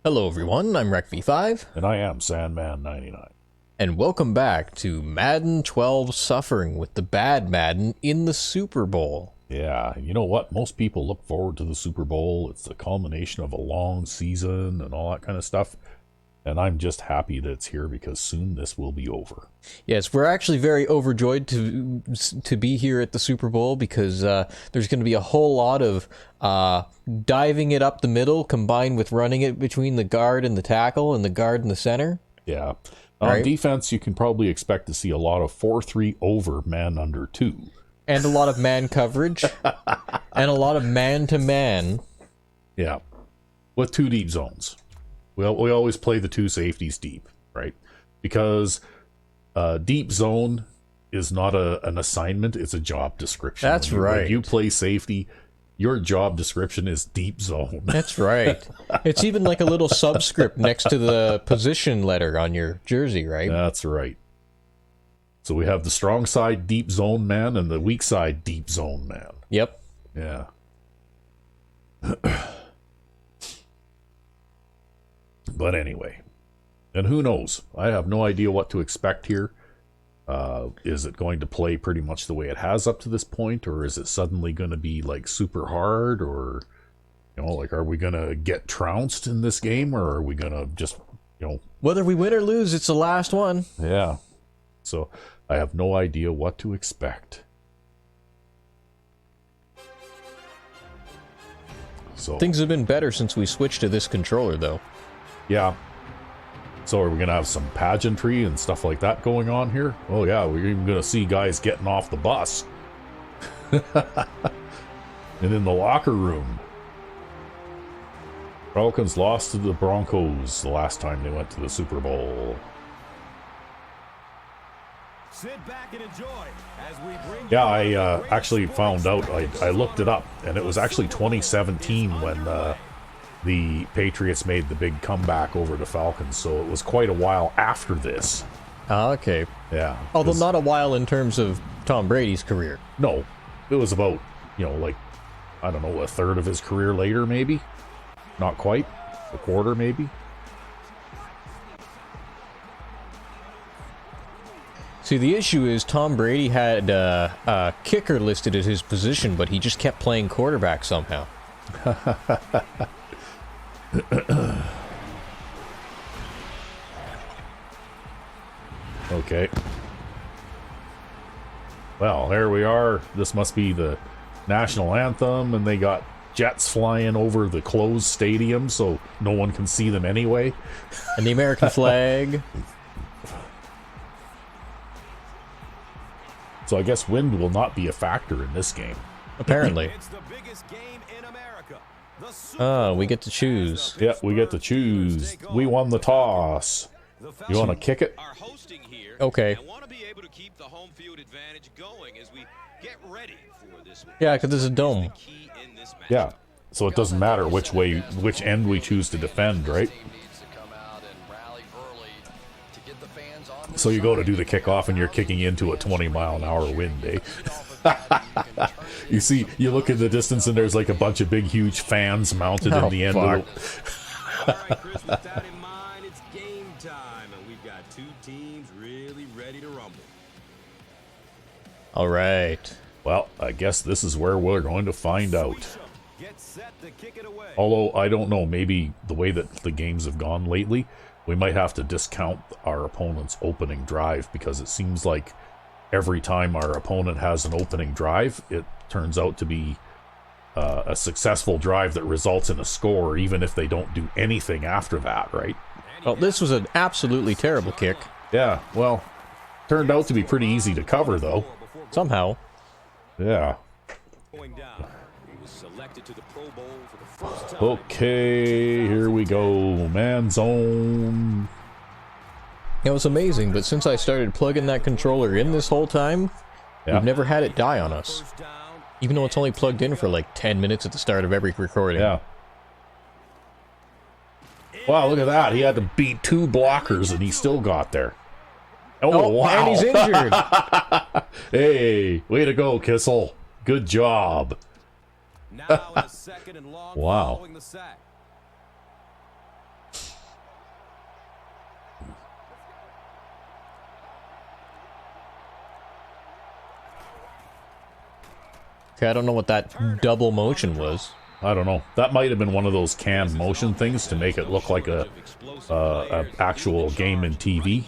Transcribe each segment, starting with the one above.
Hello everyone, I'm RecV5, And I am Sandman99. and welcome back to Madden 12 Suffering with the bad Madden in the Super Bowl. Yeah, you know what? Most people look forward to the Super Bowl. It's the culmination of a long season and all that kind of stuff. And I'm just happy that it's here because soon this will be over. Yes, we're actually very overjoyed to be here at the Super Bowl because there's going to be a whole lot of diving it up the middle combined with running it between the guard and the tackle and the guard and the center. Yeah. On defense, you can probably expect to see a lot of 4-3 over man under 2. And a lot of man coverage. And a lot of man-to-man. Yeah. With 2 deep zones. Well, we always play the 2 safeties deep, right? Because deep zone is not an assignment, it's a job description. That's right. When you play safety, your job description is deep zone. That's right. It's even like a little subscript next to the position letter on your jersey, right? That's right. So we have the strong side deep zone man and the weak side deep zone man. Yep. Yeah. But anyway, and who knows? I have no idea what to expect here. Is it going to play pretty much the way it has up to this point, or is it suddenly going to be like super hard, or, you know, like, are we going to get trounced in this game, or are we going to just, you know... Whether we win or lose, it's the last one. Yeah. So I have no idea what to expect. So Things have been better since we switched to this controller, though. yeah. So are we going to have some pageantry and stuff like that going on here? Oh yeah, we're even going to see guys getting off the bus. And in the locker room. Falcons lost to the Broncos the last time they went to the Super Bowl. Sit back and enjoy as we bring Yeah, I actually found out, I looked it up, and it was actually 2017 when the Patriots made the big comeback over the Falcons, so it was quite a while after this. Ah, okay. Yeah. Although not a while in terms of Tom Brady's career. No, it was about, you know, like, I don't know, a third of his career later, maybe? Not quite. A quarter, maybe? See, the issue is Tom Brady had a kicker listed as his position, but he just kept playing quarterback somehow. Okay. Well, there we are. This must be the national anthem, and they got jets flying over the closed stadium so no one can see them anyway. And the American flag. So I guess wind will not be a factor in this game. Apparently. It's the biggest game in America. The Super Ah, we get to choose. Yeah, we get to choose. We won the toss. You want to kick it? Are hosting here. Okay. And want to be able to keep the home field advantage going as we get ready for this one. Yeah, because there's a dome. Key in this match. Yeah. So it doesn't matter which way, which end we choose to defend, right? So you go to do the kickoff and you're kicking into a 20-mile-an-hour wind, eh? You see, you look in the distance and there's like a bunch of big, huge fans mounted in the end of All right, Chris, with that in mind, it's game time, and we've got 2 teams really ready to rumble. All right. Well, I guess this is where we're going to find out. Get set to kick it away. Although, I don't know, maybe the way that the games have gone lately, we might have to discount our opponent's opening drive, because it seems like every time our opponent has an opening drive, it turns out to be a successful drive that results in a score, even if they don't do anything after that, right? Well, this was an absolutely terrible kick. Yeah, well, turned out to be pretty easy to cover, though. Somehow. Yeah. Going down. He was selected to the Pro Bowl for the first time. Okay, here we go. Man zone. It was amazing, but since I started plugging that controller in this whole time, Yeah. we've never had it die on us. First down. Even though it's only plugged in for like 10 minutes at the start of every recording. Yeah. Wow, look at that. He had to beat 2 blockers and he still got there. Oh, wow. And he's injured. Hey, way to go, Kissel. Good job. Now in a second and long Wow. following the sack. Okay, I don't know what that double motion was. I don't know. That might have been one of those canned motion things to make it look like a actual game in TV.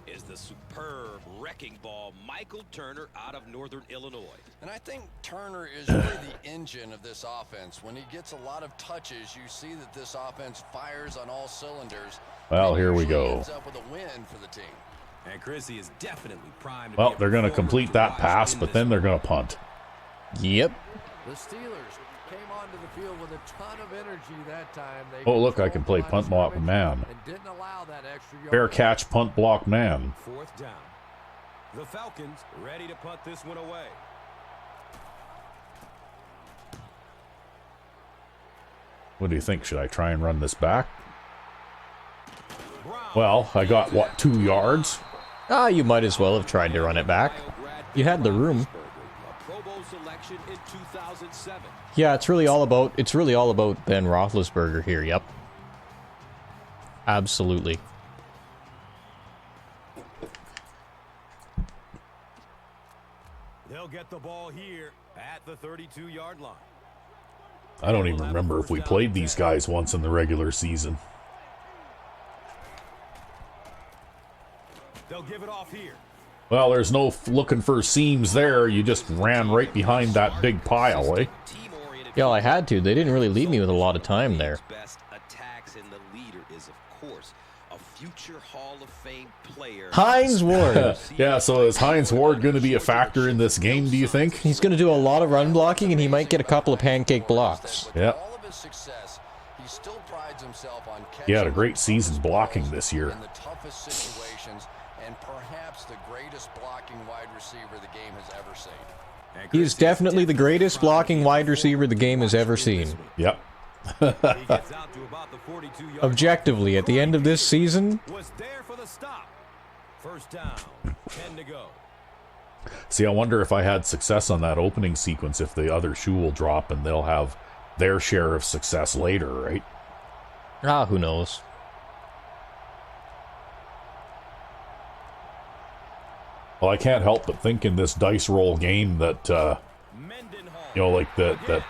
Is the superb wrecking ball Michael Turner out of Northern Illinois. And I think Turner is really the engine of this offense. When he gets a lot of touches, you see that this offense fires on all cylinders. Well, here we go. Ends up with a win for the team. And Chrissy is definitely primed. Well, they're going to complete that pass, but then they're going to punt. Yep. The Steelers came onto the field with a ton of energy that time. They Oh, look, I can play punt block man. and didn't allow that extra yard. Fair catch, punt block man. 4th down. The Falcons ready to punt this one away. What do you think? Should I try and run this back? Well, I got, what, 2 yards? Ah, you might as well have tried to run it back. You had the room. A Pro Bowl selection in 2007. Yeah, it's really all about Ben Roethlisberger here. Yep. Absolutely. They'll get the ball here at the 32-yard line. I don't even remember if we played these guys once in the regular season. They'll give it off here. Well, there's no looking for seams there. You just ran right behind that big pile, eh? Yeah, I had to. They didn't really leave me with a lot of time there. Best attacks, and the leader is, of course, a future Hall of Fame player. Hines Ward. Yeah, so is Hines Ward going to be a factor in this game, do you think? He's going to do a lot of run blocking, and he might get a couple of pancake blocks. Yeah. All of his success, he still prides himself on catching He had a great season blocking this year. in the toughest situations, and perhaps the greatest blocking wide receiver the game has ever seen. He is definitely the greatest blocking wide receiver the game has ever seen. Yep. He gets out to about the 42-yard Objectively, at the end of this season, was there for the stop. 1st down, 10 to go. See, I wonder if I had success on that opening sequence, if the other shoe will drop and they'll have their share of success later, right? who knows? Well, I can't help but think in this dice roll game that, you know, like the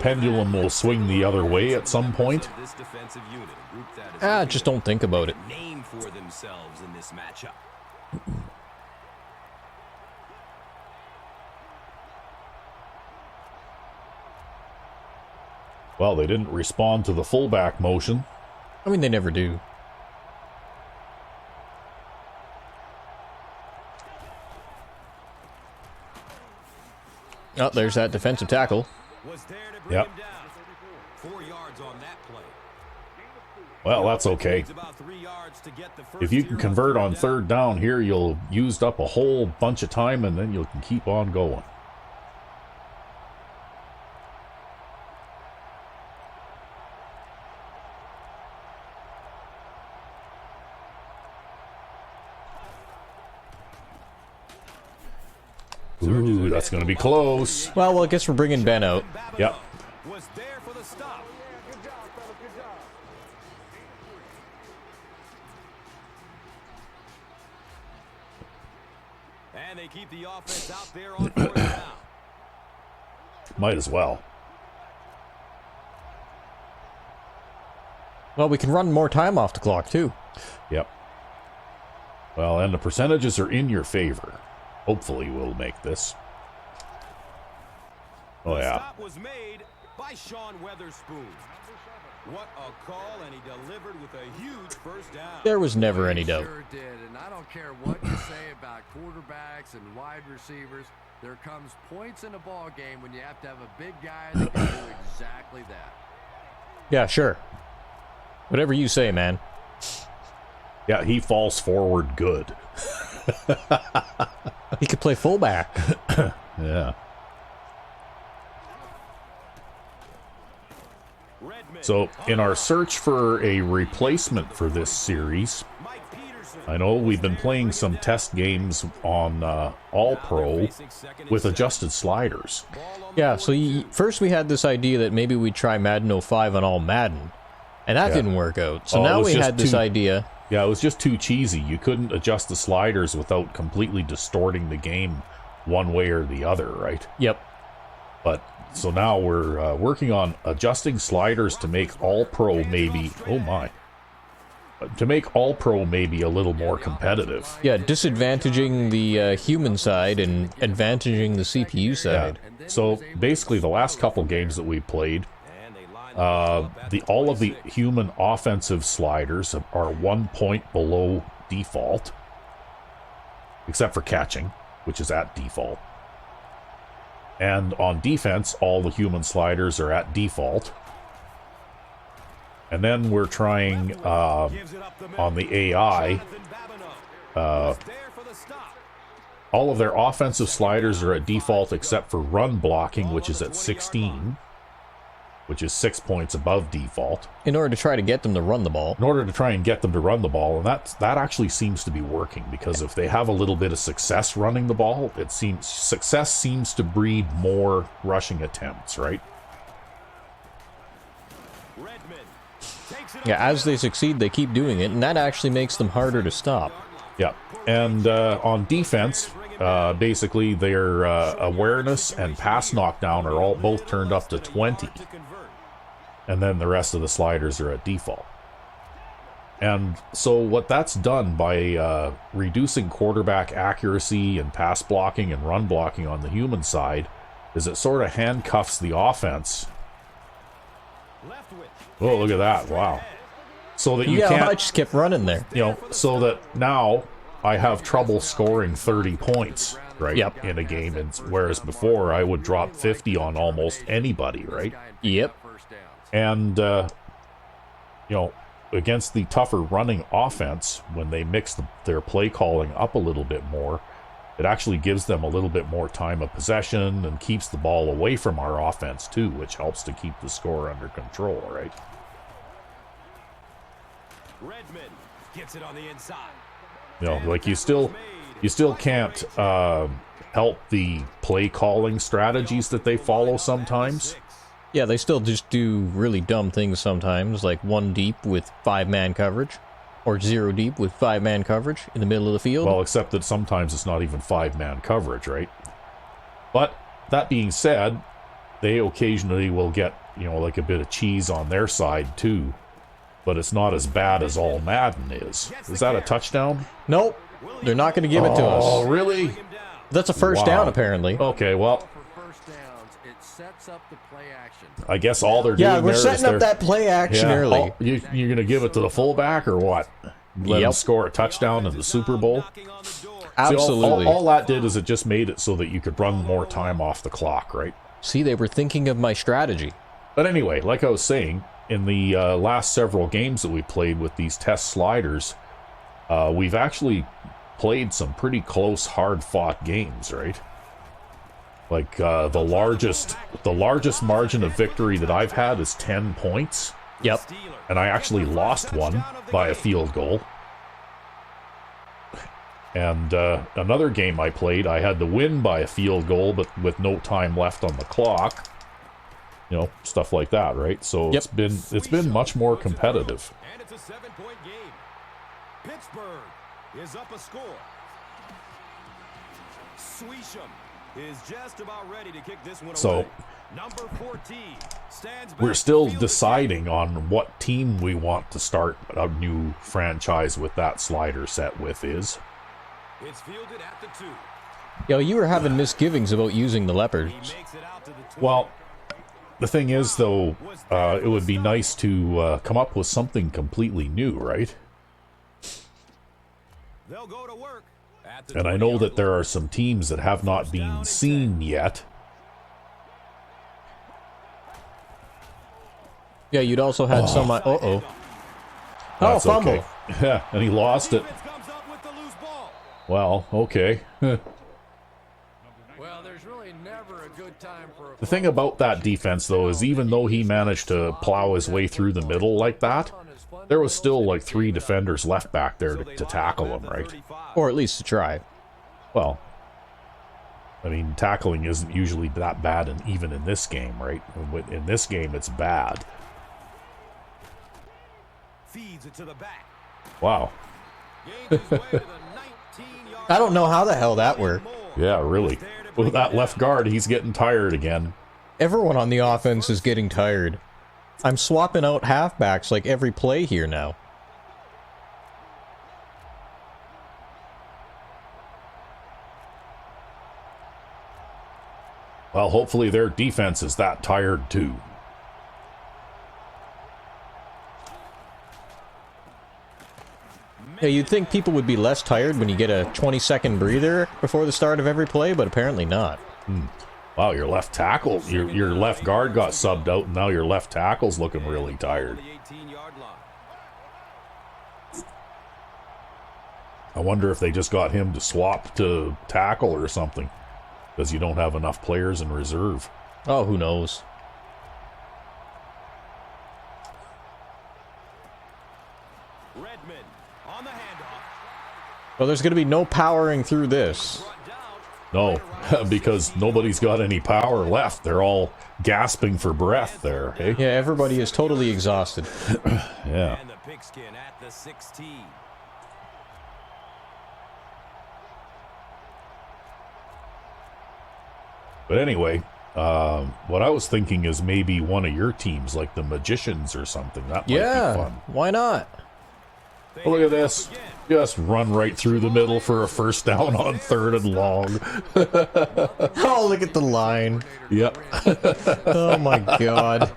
pendulum will swing the other way at some point. This defensive unit, a group that is Just don't think about it. name for themselves in this matchup. Well, they didn't respond to the fullback motion. I mean, they never do. Oh, there's that defensive tackle. Was there to bring Yep. him down. 4 yards on that play. Well, that's okay. It's about 3 yards to get the first If you here can convert on down. 3rd down here, you'll used up a whole bunch of time and then you can keep on going. Ooh, that's going to be close. Well, I guess we're bringing Ben out. Yep. Was there for the stop. And they keep the offense out there on 4th down. Might as well. Well, we can run more time off the clock, too. Yep. Well, and the percentages are in your favor. Hopefully we'll make this. Oh, The yeah. stop was made by Sean Weatherspoon. What a call, and he delivered with a huge 1st down. There was never any doubt. Sure did, and I don't care what you say about quarterbacks and wide receivers. There comes points in a ball game when you have to have a big guy that can do exactly that. Yeah, sure. Whatever you say, man. Yeah, he falls forward good. He could play fullback. Yeah. Redmond, So, in our search for a replacement for this series, Mike Peterson. I know we've been playing some test games on All Pro with adjusted sliders. Yeah, so first we had this idea that maybe we'd try Madden 05 on all Madden. And that Yeah. didn't work out. So Oh, it now was we just had this too- idea. Yeah, it was just too cheesy. You couldn't adjust the sliders without completely distorting the game one way or the other, right? Yep. But so now we're working on adjusting sliders to make All-Pro maybe, oh my, to make All-Pro maybe a little more competitive. Yeah, disadvantaging the human side and advantaging the CPU side. Yeah. So basically the last couple games that we played, all of the human offensive sliders are 1 point below default, except for catching, which is at default. And on defense, all the human sliders are at default. And then we're trying on the AI, all of their offensive sliders are at default except for run blocking, which is at 16, which is 6 points above default. In order to try to get them to run the ball. In order to try and get them to run the ball, and that actually seems to be working, because if they have a little bit of success running the ball, success seems to breed more rushing attempts, right? Yeah, as they succeed, they keep doing it, and that actually makes them harder to stop. Yeah, and on defense, basically their awareness and pass knockdown are both turned up to 20. And then the rest of the sliders are at default. And so what that's done by reducing quarterback accuracy and pass blocking and run blocking on the human side is it sort of handcuffs the offense. Oh, look at that. Wow. So that you can't... I just kept running there. You know, so that now I have trouble scoring 30 points, right, Yep. in a game, and whereas before I would drop 50 on almost anybody, right? Yep. And, you know, against the tougher running offense, when they mix their play calling up a little bit more, it actually gives them a little bit more time of possession and keeps the ball away from our offense too, which helps to keep the score under control, right? Redmond gets it on the inside. You know, like you still can't help the play calling strategies that they follow sometimes. Yeah, they still just do really dumb things sometimes, like 1 deep with 5-man coverage, or 0 deep with 5-man coverage in the middle of the field. Well, except that sometimes it's not even 5-man coverage, right? But that being said, they occasionally will get, you know, like a bit of cheese on their side too. But it's not as bad as all Madden is. Is that a touchdown? Nope. They're not going to give it to us. Oh, really? That's a first down, apparently. Okay, well, For first downs, it sets up the play action. I guess all they're doing Yeah, we're there setting is up that play action early. You're going to give it to the fullback or what? Let him score a touchdown in the Super Bowl? Absolutely. See, all that did is it just made it so that you could run more time off the clock, right? See, they were thinking of my strategy. But anyway, like I was saying, in the last several games that we played with these test sliders, we've actually played some pretty close, hard-fought games, right? Like the largest margin of victory that I've had is 10 points. Yep. And I actually lost one by a field goal. And another game I played, I had to win by a field goal, but with no time left on the clock. You know, stuff like that, right? So Yep. it's been much more competitive. And it's a 7-point game. Pittsburgh is up a score. Sweesham is just about ready to kick this one So away. Number 14 stands back we're still to field deciding on what team we want to start a new franchise with that slider set with is. It's fielded at the 2. Yo, you were having misgivings about using the leopards. He makes it out to the 20. Well, the thing is, though, it would be nice to come up with something completely new, right? They'll go to work at the And I know 20-yard that there line. are some teams that have not been seen yet. Yeah, you'd also had some... Uh-oh. Oh, That's fumble. okay. Yeah, and he lost it. Defense comes up with the loose ball. Well, okay. Well, there's really never a good time for a The thing about that defense, though, is even though he managed to plow his way through the middle like that, there was still like 3 defenders left back there to tackle him, right? Or at least to try. Well, I mean, tackling isn't usually that bad, and even in this game, right? In this game, it's bad. Feeds it to the back. Wow. Gains his way to the 19-yard I don't know how the hell that worked. Yeah, really. With that left guard, he's getting tired again. Everyone on the offense is getting tired. I'm swapping out halfbacks like every play here now. Well, hopefully their defense is that tired too. Yeah, you'd think people would be less tired when you get a 20-second breather before the start of every play, but apparently not. Wow, your left tackle, your left guard got subbed out, and now your left tackle's looking really tired. I wonder if they just got him to swap to tackle or something, because you don't have enough players in reserve. Oh, who knows? Redmond on the handoff. Well, there's going to be no powering through this. No, because nobody's got any power left. They're all gasping for breath there, hey? Yeah, everybody is totally exhausted. Yeah. And the pigskin at the 16. But anyway, what I was thinking is maybe one of your teams, like the Magicians or something. That might be fun. Why not? Oh, look at this. Just run right through the middle for a first down on 3rd and long. Oh, look at the line. Yep. Oh my god.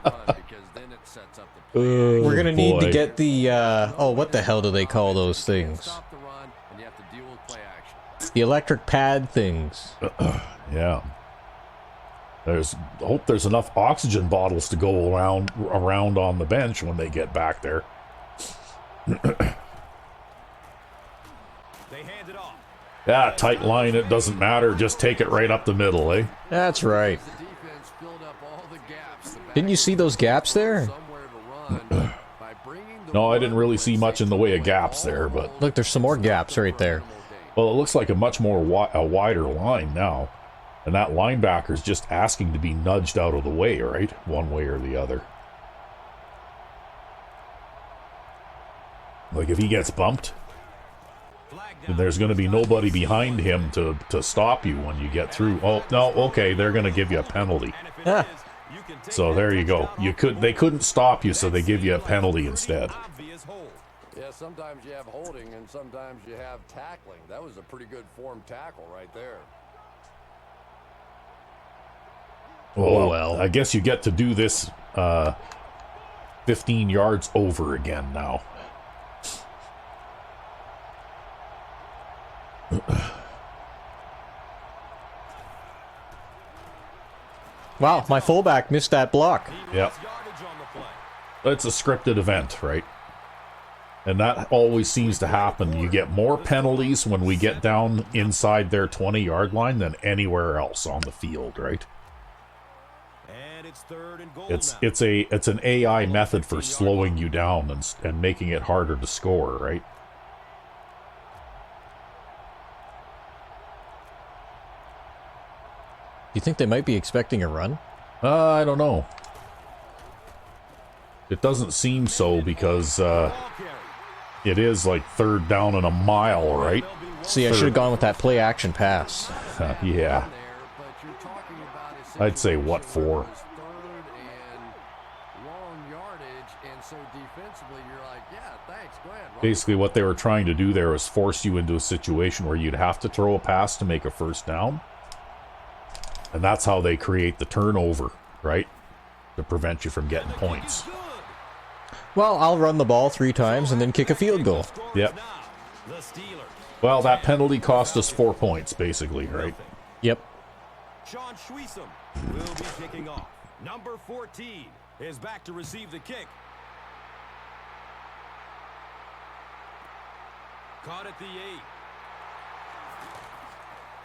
We're gonna need to get the, oh, what the hell do they call those things? The electric pad things. Yeah. I hope there's enough oxygen bottles to go around on the bench when they get back there. Yeah, tight line, it doesn't matter. Just take it right up the middle, eh? That's right. Didn't you see those gaps there? No, I didn't really see much in the way of gaps there, but... Look, there's some more gaps right there. Well, it looks like a much more wider line now. And that linebacker's just asking to be nudged out of the way, right? One way or the other. Like, if he gets bumped, then there's going to be nobody behind him to stop you when you get through. Oh, no, okay, they're going to give you a penalty. Ah. So there you go. They couldn't stop you, so they give you a penalty instead. Yeah, sometimes you have holding and sometimes you have tackling. That was a pretty good form tackle right there. Oh, well. I guess you get to do this 15 yards over again now. Wow, my fullback missed that block. Yep. It's a scripted event, right? And that always seems to happen. You get more penalties when we get down inside their 20-yard line than anywhere else on the field, right? And it's 3rd and goal It's an AI method for slowing you down and making it harder to score, right? You think they might be expecting a run? I don't know. It doesn't seem so because it is like 3rd down and a mile, right? See, I should have gone with that play action pass. Yeah. I'd say what for? Basically, what they were trying to do there was force you into a situation where you'd have to throw a pass to make a first down. And that's how they create the turnover, right? To prevent you from getting points. Well, I'll run the ball 3 times and then kick a field goal. Yep. Well, that penalty cost us 4 points, basically, right? Yep. Sean Schwiesem will be kicking off. Number 14 is back to receive the kick. Caught at the 8.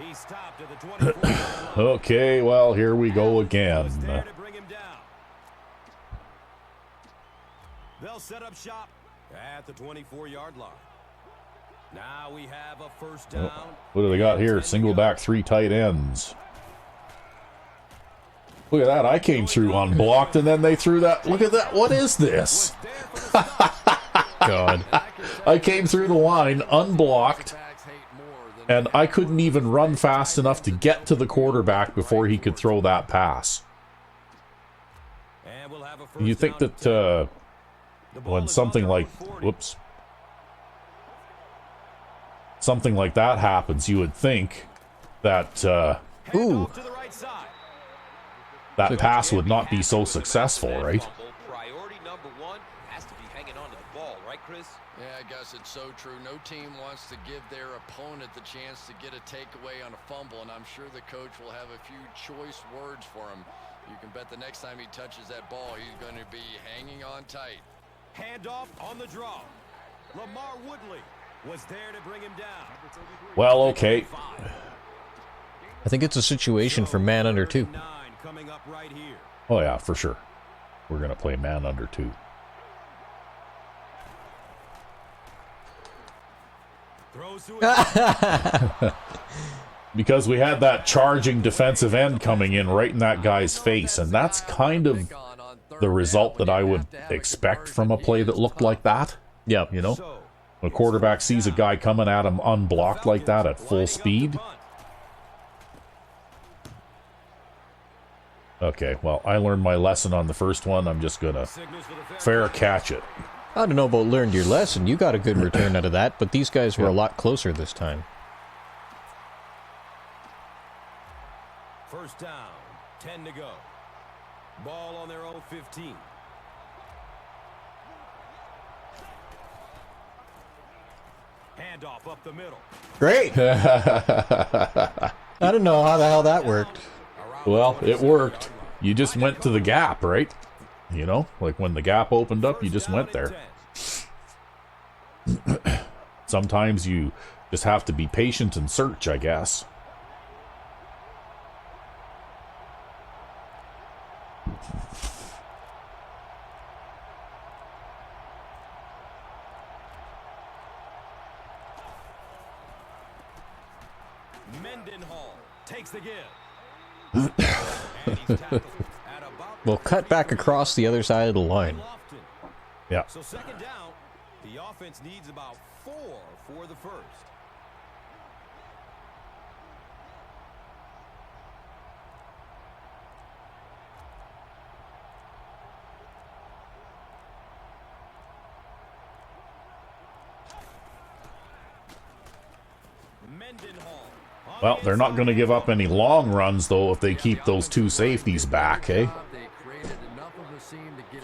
He stopped at the 24. Okay, well, here we go again. They'll set up shop at the 24-yard line. Now we have a first down. What do they got here? Single back, 3 tight ends. Look at that. I came through unblocked, and then they threw that. Look at that. What is this? God. I came through the line unblocked, and I couldn't even run fast enough to get to the quarterback before he could throw that pass. you think that when something like, whoops, something like that happens, you would think that Ooh. that pass would not be so successful, right? Priority number one has to be hanging on to the ball, right, Chris? Yeah, I guess it's so true. No team wants to give their opponent the chance to get a takeaway on a fumble, and I'm sure the coach will have a few choice words for him. You can bet the next time he touches that ball, he's going to be hanging on tight. Handoff on the draw. Lamar Woodley was there to bring him down. Well, okay. I think it's a situation for man under 2. Coming up right here. Oh yeah, for sure. We're gonna play man under 2. Throws to it. Because we had that charging defensive end coming in right in that guy's face, and that's kind of the result that I would expect from a play that looked like that. Yep. You know? A quarterback sees a guy coming at him unblocked like that at full speed. Okay, well, I learned my lesson on the first one. I'm just gonna fair catch it. I don't know about learned your lesson. You got a good return out of that, but these guys were a lot closer this time. First down, 10 to go. Ball on their own 15. Handoff up the middle. Great. I don't know how the hell that worked. Well, it worked. You just went to the gap, right? You know, like when the gap opened up, you just went there. Sometimes you just have to be patient and search, I guess. Mendenhall takes the give. And he's tackled at about We'll cut back across the other side of the line. Lofton. Yeah. So second down, the offense needs about 4 for the first. Mendenhall. Well, they're not going to give up any long runs, though, if they keep those 2 safeties back, eh?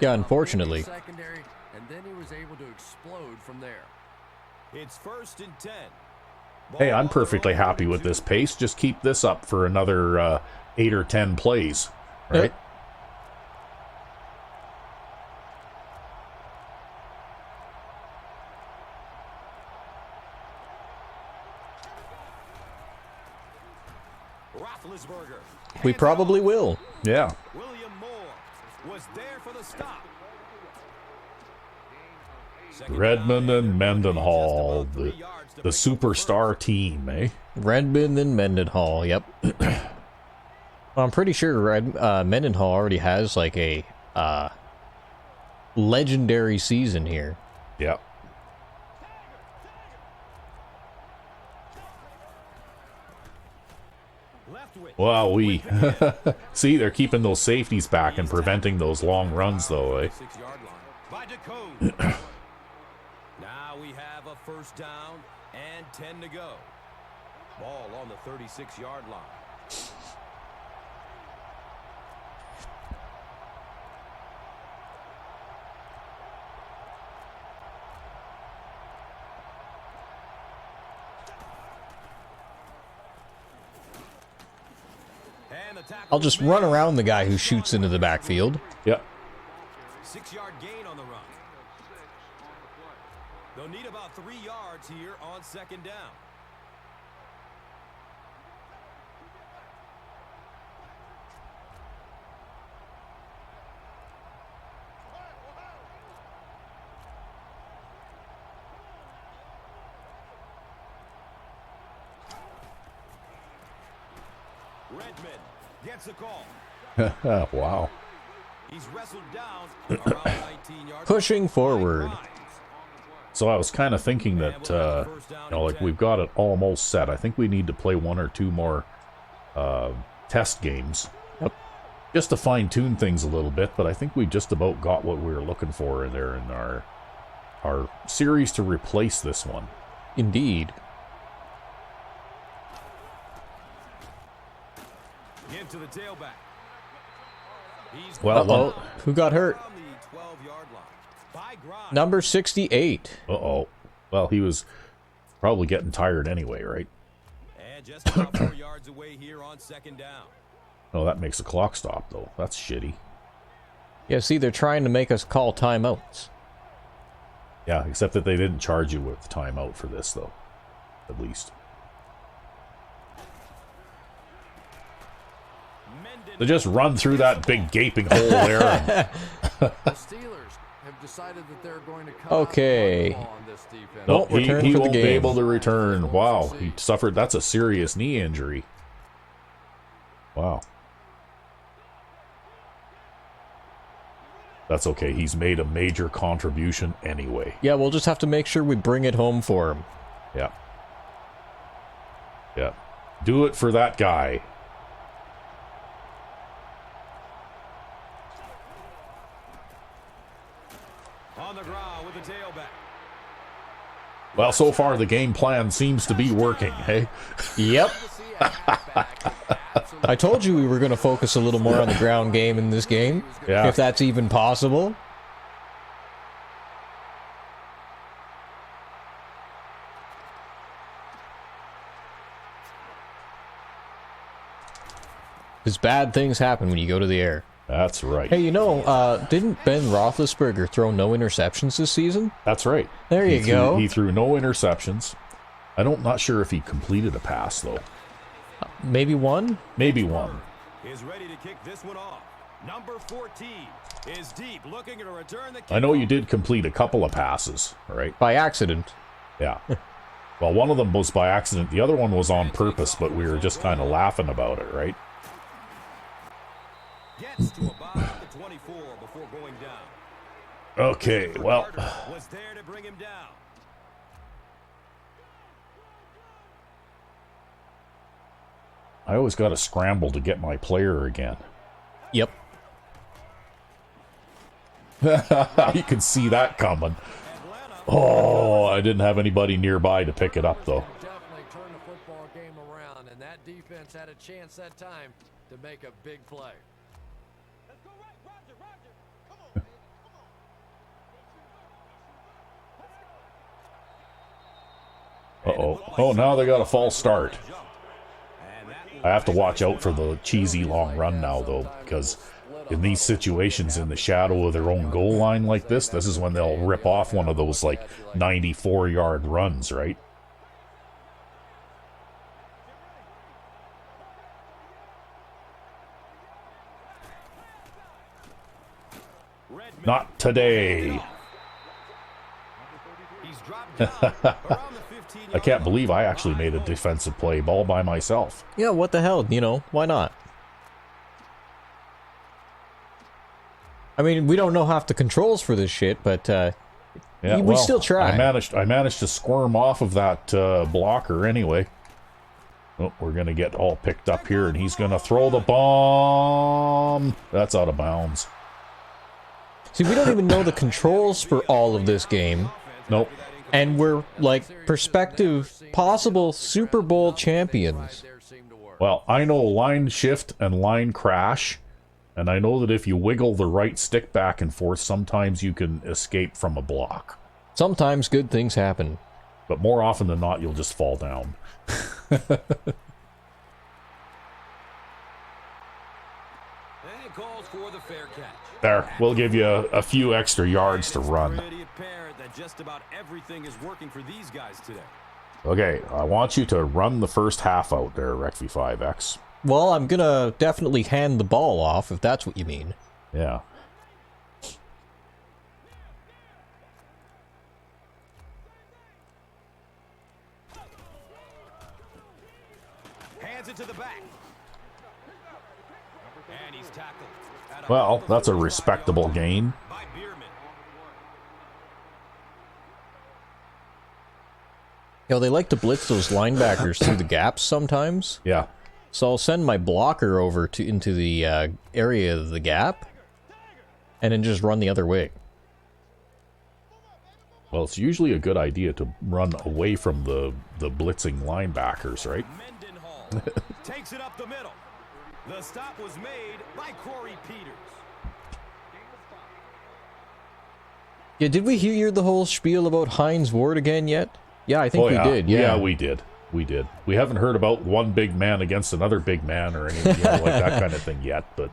Yeah, unfortunately. Secondary, and then he was able to explode from there. It's first and 10. Hey, I'm perfectly happy with this pace. Just keep this up for another 8 or 10 plays, right? Roethlisberger. We probably will. Yeah. William Moore was there for the stop. Redmond and Mendenhall, the superstar team, eh? Redmond and Mendenhall, yep. Well, I'm pretty sure Mendenhall already has like a legendary season here. Yeah. Well, we see they're keeping those safeties back and preventing those long runs, though, eh? 6-yard line by Dakota. Now we have a first down and 10 to go. Ball on the 36-yard line. And the tackle I'll just run around the guy who shoots into the backfield. Yep. 6-yard gain on the run. They'll need about 3 yards here on second down. Redmond gets the call. Wow. He's wrestled down around 19 yards. Pushing forward. So I was kind of thinking that, like we've got it almost set. I think we need to play 1 or 2 more test games. Yep. just to fine-tune things a little bit, but I think we just about got what we were looking for in there in our series to replace this one. Indeed. Give to the tailback. He's Well, Who got hurt? on the 12-yard line. By Grimes. Number 68. uh-oh. Well, he was probably getting tired anyway, right? And just about 4 yards away here on second down. Oh, that makes the clock stop, though. That's shitty. Yeah, see, they're trying to make us call timeouts. Yeah, except that they didn't charge you with timeout for this, though. At least. They just run through that big gaping hole there. And The Steelers have decided that they're going to come Okay. out on this defense. no, return he for the won't be game. able to return. Wow, he suffered. That's a serious knee injury. Wow. That's okay. He's made a major contribution anyway. Yeah, we'll just have to make sure we bring it home for him. Yeah. Yeah. Do it for that guy. On the ground with the tailback. Well, so far the game plan seems to be working, hey? Yep. To see a halfback absolutely I told you we were going to focus a little more on the ground game in this game. Yeah. If that's even possible. Because bad things happen when you go to the air. That's right. Hey, you know, didn't Ben Roethlisberger throw no interceptions this season? That's right. There you go. He threw no interceptions. Not sure if he completed a pass, though. Maybe one? Maybe one. Is ready to kick this one off. Number 14 is deep, looking to return the kick. I know you did complete a couple of passes, right? By accident. Yeah. Well, one of them was by accident. The other one was on purpose, but we were just kind of laughing about it, right? Gets to about the 24 before going down. Okay, well, Was there to bring him down. I always got to scramble to get my player again. Yep. You can see that coming. Oh, I didn't have anybody nearby to pick it up, though. definitely turn the football game around, and that defense had a chance that time to make a big play. Uh-oh. Oh, now they got a false start. I have to watch out for the cheesy long run now, though, because in these situations in the shadow of their own goal line like this is when they'll rip off one of those, like, 94-yard runs, right? Not today. He's dropped down around the 15 I can't believe I actually made a defensive play all by myself. Yeah, what the hell? You know, why not? I mean, we don't know half the controls for this shit, but Yeah, we still try. I managed to squirm off of that blocker anyway. Oh, we're gonna get all picked up here, and he's gonna throw the bomb. That's out of bounds. See, we don't even know the controls for all of this game, Nope. and we're like prospective, possible Super Bowl champions. There seemed to work. Well, I know line shift and line crash, and I know that if you wiggle the right stick back and forth, sometimes you can escape from a block. Sometimes good things happen. But more often than not, you'll just fall down. And calls for the fair catch. There, we'll give you a few extra yards to run. Pretty apparent that just about everything is working for these guys today. Okay, I want you to run the first half out there, Recv5X. Well, I'm gonna definitely hand the ball off, if that's what you mean. Yeah. Hands it to the back. And he's tackled. at Well, about that's a 45 respectable yards gain. by Bierman. You know, they like to blitz those linebackers through the gaps sometimes. Yeah. So I'll send my blocker over to into the area of the gap, and then just run the other way. Well, it's usually a good idea to run away from the blitzing linebackers, right? Mendenhall takes it up the middle. The stop was made by Corey Peters. Yeah, did we hear the whole spiel about Hines Ward again yet? Yeah, I think we did. Yeah, we did. We did. We haven't heard about one big man against another big man or anything like that kind of thing yet, but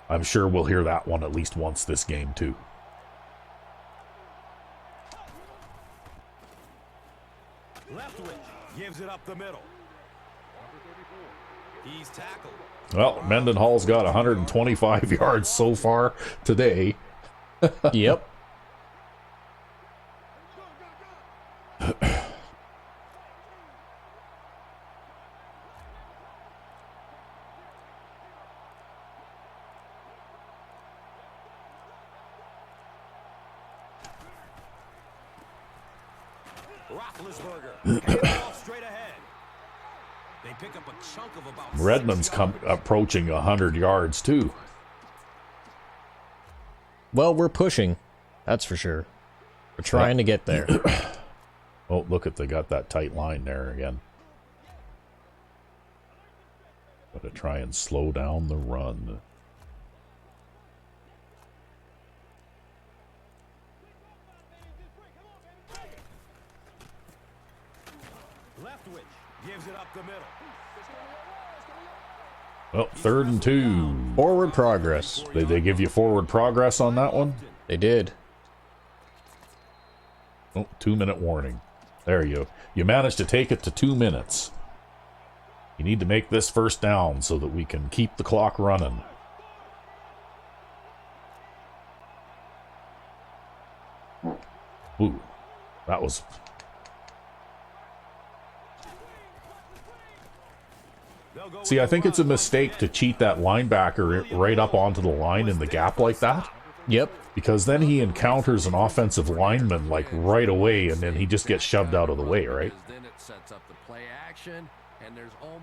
I'm sure we'll hear that one at least once this game too. Leftwich gives it up the middle. He's tackled. Well, Mendenhall's got 125 yards so far today. Yep. Roethlisberger off straight ahead. They pick up a chunk of about Redmond's approaching 100 yards too. Well, we're pushing. That's for sure. We're trying to get there. Oh, look at they got that tight line there again. Got to try and slow down the run. Leftwich gives it up the middle. Well, 3rd and 2. Forward progress. Did they give you forward progress on that one? They did. Oh, 2-minute warning. There you go. You managed to take it to 2 minutes. You need to make this first down so that we can keep the clock running. Ooh, that was... See, I think it's a mistake to cheat that linebacker right up onto the line in the gap like that. Yep. Because then he encounters an offensive lineman like right away, and then he just gets shoved out of the way, right?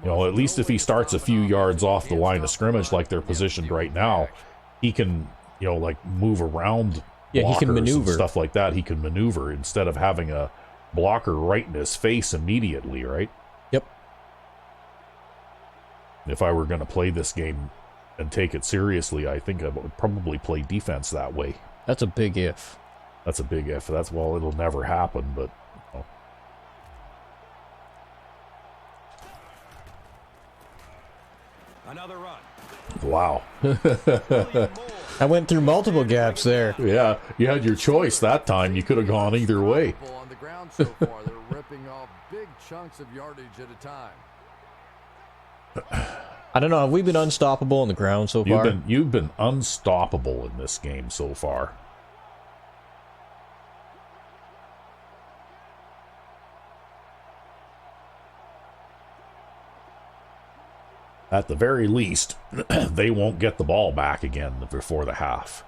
You know, at least if he starts a few yards off the line of scrimmage like they're positioned right now, he can, you know, like move around. Yeah, he can maneuver. And stuff like that. He can maneuver instead of having a blocker right in his face immediately, right? Yep. If I were going to play this game and take it seriously, I think I would probably play defense that way. That's a big if. That's a big if. That's, well, it'll never happen, but... You know. Another run. Wow. I went through multiple gaps there. Yeah, you had your choice that time. You could have gone either way. On the ground so far, they're ripping off big chunks of yardage at a time. I don't know. Have we been unstoppable on the ground so far? You've been unstoppable in this game so far. At the very least, they won't get the ball back again before the half.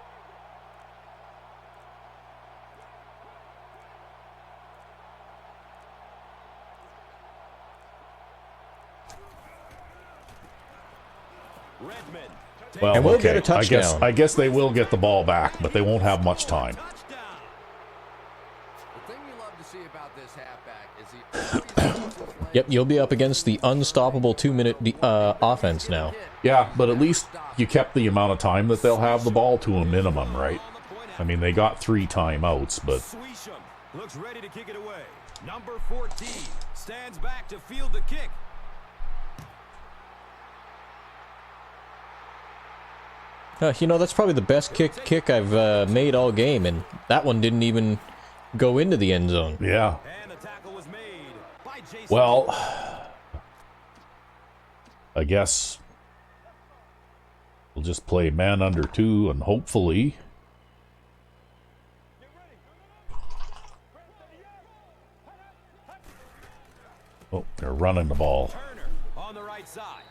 Well, and we'll okay. get a touchdown. I guess they will get the ball back, but they won't have much time. The thing you love to see about this halfback is he always Yep, you'll be up against the unstoppable 2-minute offense now. Yeah, but at least you kept the amount of time that they'll have the ball to a minimum, right? I mean, they got 3 timeouts, but... Swisham looks ready to kick it away. Number 14 stands back to field the kick. You know, that's probably the best kick I've made all game, and that one didn't even go into the end zone. Yeah. And the tackle was made by Jason. Well, I guess we'll just play man under 2 and hopefully... Oh, they're running the ball. Turner on the right side.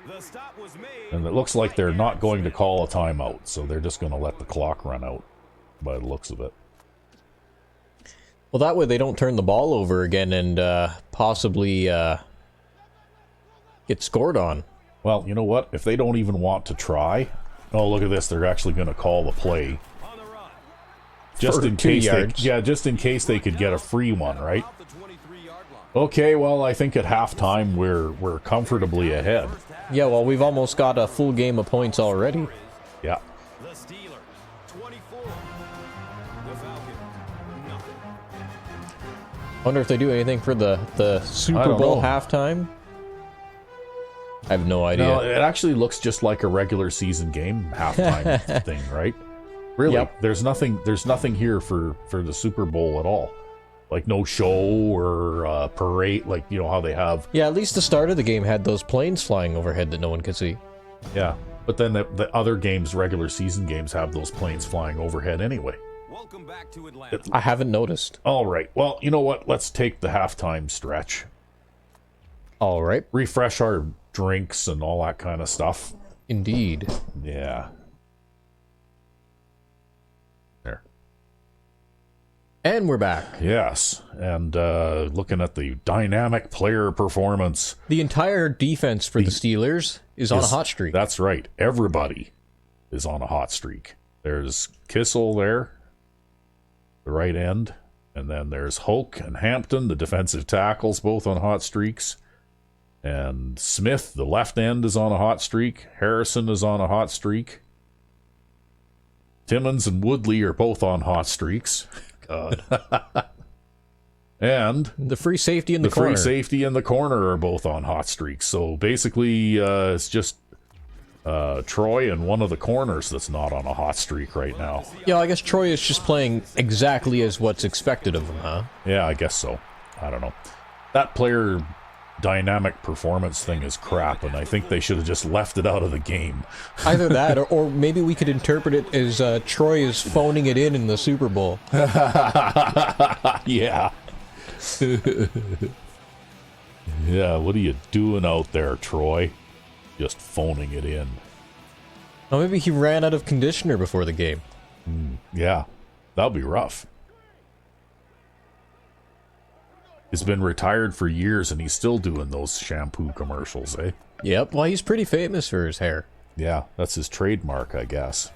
The stop was made. And it looks like they're not going to call a timeout, so they're just going to let the clock run out by the looks of it. Well, that way they don't turn the ball over again and possibly get scored on. Well, you know what? If they don't even want to try... Oh, look at this. They're actually going to call the play. Just For in 2 case yards. just in case they could get a free one, right? Okay, well, I think at halftime we're comfortably ahead. Yeah, well, we've almost got a full game of points already. Yeah. The Steelers, 24. The Falcons, nothing. Wonder if they do anything for the Super don't Bowl know. halftime. I have no idea. No, it actually looks just like a regular season game halftime thing, right? Really, Yep. there's nothing here for the Super Bowl at all. Like no show or parade, like you know how they have. Yeah, at least the start of the game had those planes flying overhead that no one could see. Yeah, but then the other games, regular season games, have those planes flying overhead anyway. Welcome back to Atlanta. I haven't noticed. All right, well, you know what? Let's take the halftime stretch. All right. Refresh our drinks and all that kind of stuff. Indeed. Yeah. There. And we're back. Yes, and looking at the dynamic player performance. The entire defense for the Steelers is on a hot streak. That's right. Everybody is on a hot streak. There's Kissel there, the right end, and then there's Hoke and Hampton, the defensive tackles, both on hot streaks. And Smith, the left end, is on a hot streak. Harrison is on a hot streak. Timmons and Woodley are both on hot streaks. God. And The free safety in the, the corner. free safety and the corner are both on hot streaks. So basically, it's just Troy and one of the corners that's not on a hot streak right now. Yeah, I guess Troy is just playing exactly as what's expected of him, huh? Yeah, I guess so. I don't know. That player dynamic performance thing is crap, and I think they should have just left it out of the game. Either that, or maybe we could interpret it as Troy is phoning it in the Super Bowl. Yeah. Yeah, what are you doing out there, Troy? Just phoning it in. Or maybe he ran out of conditioner before the game. Yeah, that'll be rough. He's been retired for years and he's still doing those shampoo commercials, eh? Yep, well, he's pretty famous for his hair. Yeah, that's his trademark, I guess.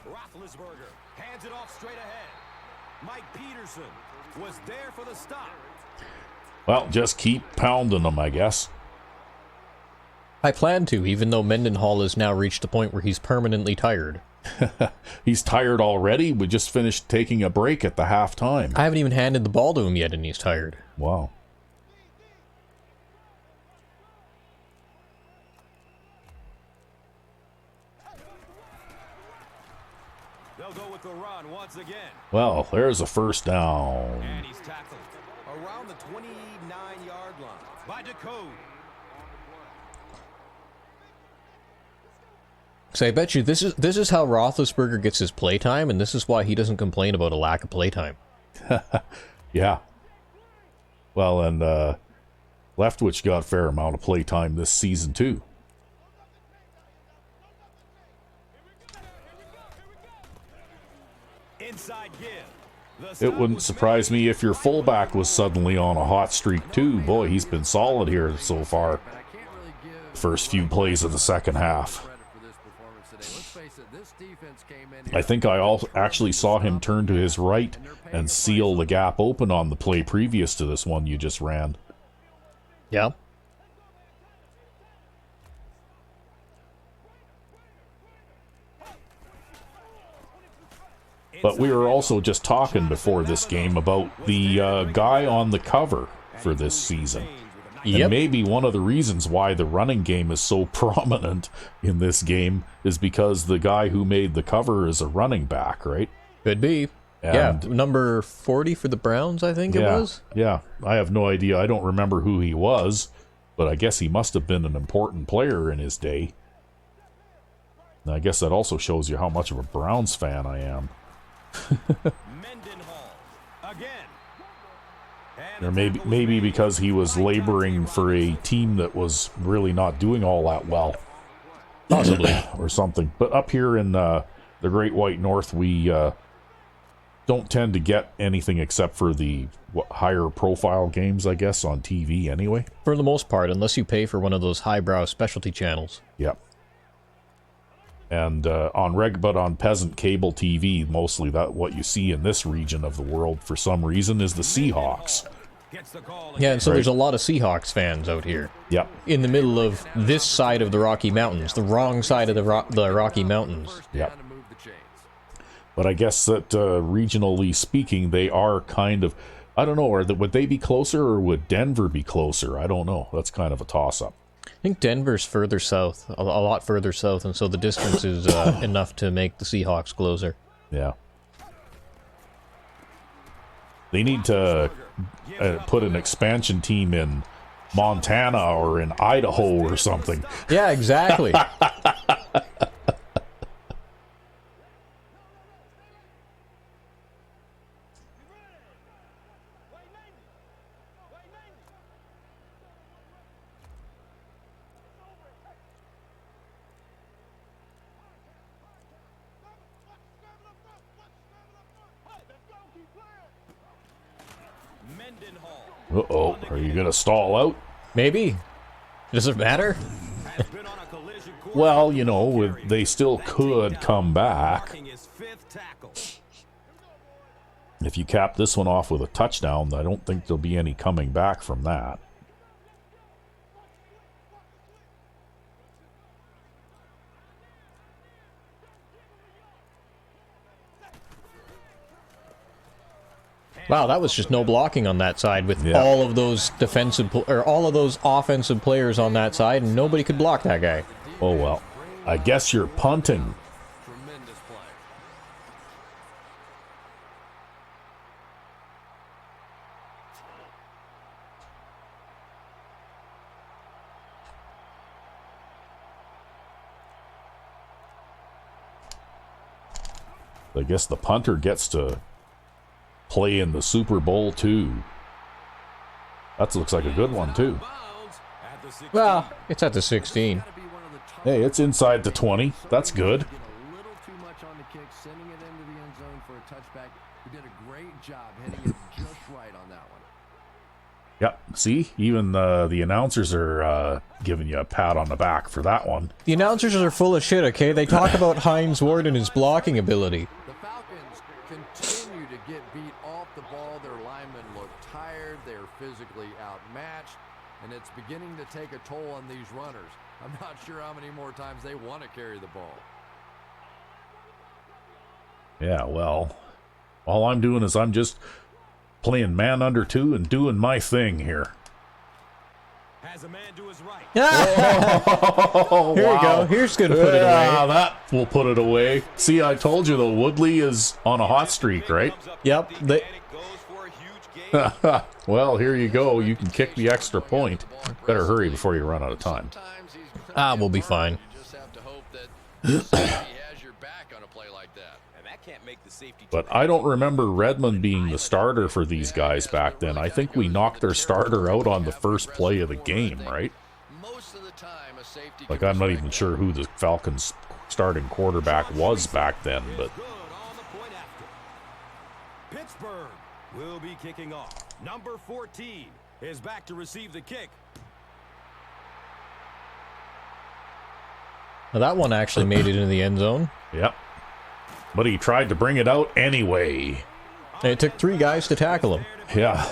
Roethlisberger hands it off straight ahead. Mike Peterson was there for the stop. Well, just keep pounding them, I guess. I plan to, even though Mendenhall has now reached the point where he's permanently tired. He's tired already. We just finished taking a break at the halftime. I haven't even handed the ball to him yet, and he's tired. Wow. They'll go with the run once again. Well, there's a first down. And he's tackled around the 29-yard line by Decode. So I bet you this is how Roethlisberger gets his playtime, and this is why he doesn't complain about a lack of playtime. Yeah. Well, and Leftwich got a fair amount of playtime this season, too. Inside give. The It wouldn't surprise me if your fullback was suddenly on a hot streak, too. Boy, he's been solid here so far. But I can't really give First few plays of the second half. credit for this performance today. Let's face it, this defense came in here. I think I actually saw him turn to his right and seal the gap open on the play previous to this one you just ran. Yeah. But we were also just talking before this game about the guy on the cover for this season. Yep. And maybe one of the reasons why the running game is so prominent in this game is because the guy who made the cover is a running back, right? Could be. And- yeah, number 40 for the Browns, I think it was. Yeah, I have no idea. I don't remember who he was, but I guess he must have been an important player in his day. And I guess that also shows you how much of a Browns fan I am. Mendenhall again. Or maybe because he was laboring for a team that was really not doing all that well. Possibly. Or something. But up here in the Great White North, we don't tend to get anything except for the higher profile games, I guess, on TV anyway. For the most part, unless you pay for one of those highbrow specialty channels. Yep. And on peasant cable TV, mostly that what you see in this region of the world for some reason is the Seahawks. Yeah, and so there's a lot of Seahawks fans out here. Yep. In the middle of this side of the Rocky Mountains, the wrong side of the Rocky Mountains. Yep. But I guess that regionally speaking, they are kind of, I don't know, would they be closer or would Denver be closer? I don't know. That's kind of a toss-up. I think Denver's further south, a lot further south, and so the distance is enough to make the Seahawks closer. Yeah. They need to put an expansion team in Montana or in Idaho or something. Yeah, exactly. Uh-oh, are you going to stall out? Maybe. Does it matter? Well, you know, they still could come back. If you cap this one off with a touchdown, I don't think there'll be any coming back from that. Wow, that was just no blocking on that side with all of those all of those offensive players on that side, and nobody could block that guy. Oh well, I guess you're punting. Tremendous play. I guess the punter gets to play in the Super Bowl too. That looks like a good one too. Well, it's at the 16. Hey, it's inside the 20. That's good. Get a little too much on the kick, sending it into the end zone for a touchback. We did a great job hitting it just right on that one. Yep. See, even the announcers are giving you a pat on the back for that one. The announcers are full of shit, okay? They talk about Hines Ward and his blocking ability. The Falcons continue to get beat off the ball. Their linemen look tired. They're physically outmatched, and it's beginning to take a toll on these runners. I'm not sure how many more times they want to carry the ball. Yeah, well, all I'm doing is I'm just playing man under two and doing my thing here. Has a man to his right. Oh, Here you go. Here's going to put it yeah, away. that will put it away. See, I told you, though, Woodley is on a hot streak, right? Yep. Well, here you go. You can kick the extra point. Better hurry before you run out of time. We'll be fine. You just have to hope that the safety has your back on a play like that. And that can't make the safety. But I don't remember Redmond being the starter for these guys back then. I think we knocked their starter out on the first play of the game, right? Most of the time, a safety Like, I'm not even sure who the Falcons' starting quarterback was back then, but Good on the point after. Pittsburgh will be kicking off. Number 14 is back to receive the kick. Now, that one actually made it into the end zone. yep. But he tried to bring it out anyway. And it took 3 guys to tackle him. Yeah.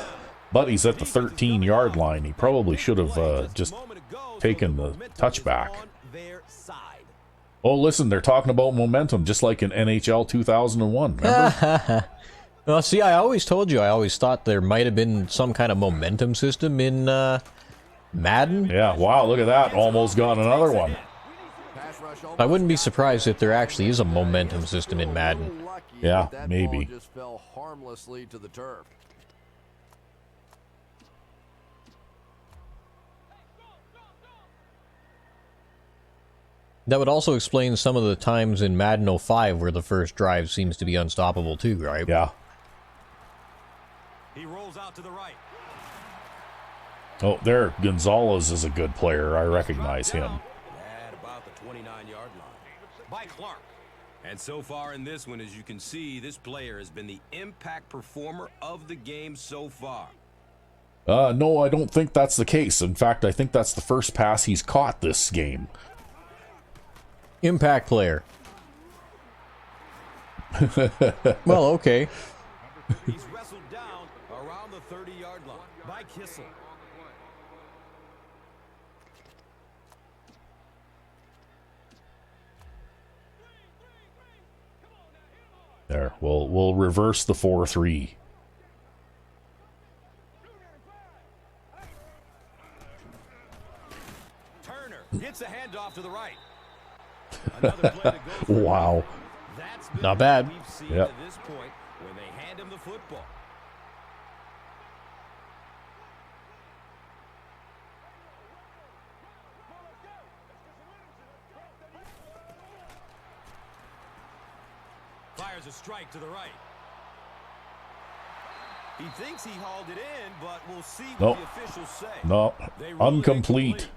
But he's at the 13-yard line. He probably should have just taken the touchback. Oh, listen, they're talking about momentum, just like in NHL 2001, remember? Well, see, I always told you, I always thought there might have been some kind of momentum system in Madden. Yeah, wow, look at that. Almost got another one. I wouldn't be surprised if there actually is a momentum system in Madden. Yeah, That maybe. ball just fell harmlessly to the turf. That would also explain some of the times in Madden 05 where the first drive seems to be unstoppable too, right? Yeah. He rolls out to the right. Oh, there, Gonzalez is a good player. I recognize him. At about the 29-yard line. By Clark. And so far in this one, as you can see, this player has been the impact performer of the game so far. No, I don't think that's the case. In fact, I think that's the first pass he's caught this game. Impact player. Well, okay. He's wrestled down around the 30-yard line by Kissel. There, we'll reverse the 4-3. Turner gets a handoff to the right. Another play to go for Wow. That's been Not what bad. We've seen Yep. to this point when they hand him the football. Fires a strike to the right. He thinks he hauled it in, but we'll see what Nope. the officials say. No, They rule it incomplete.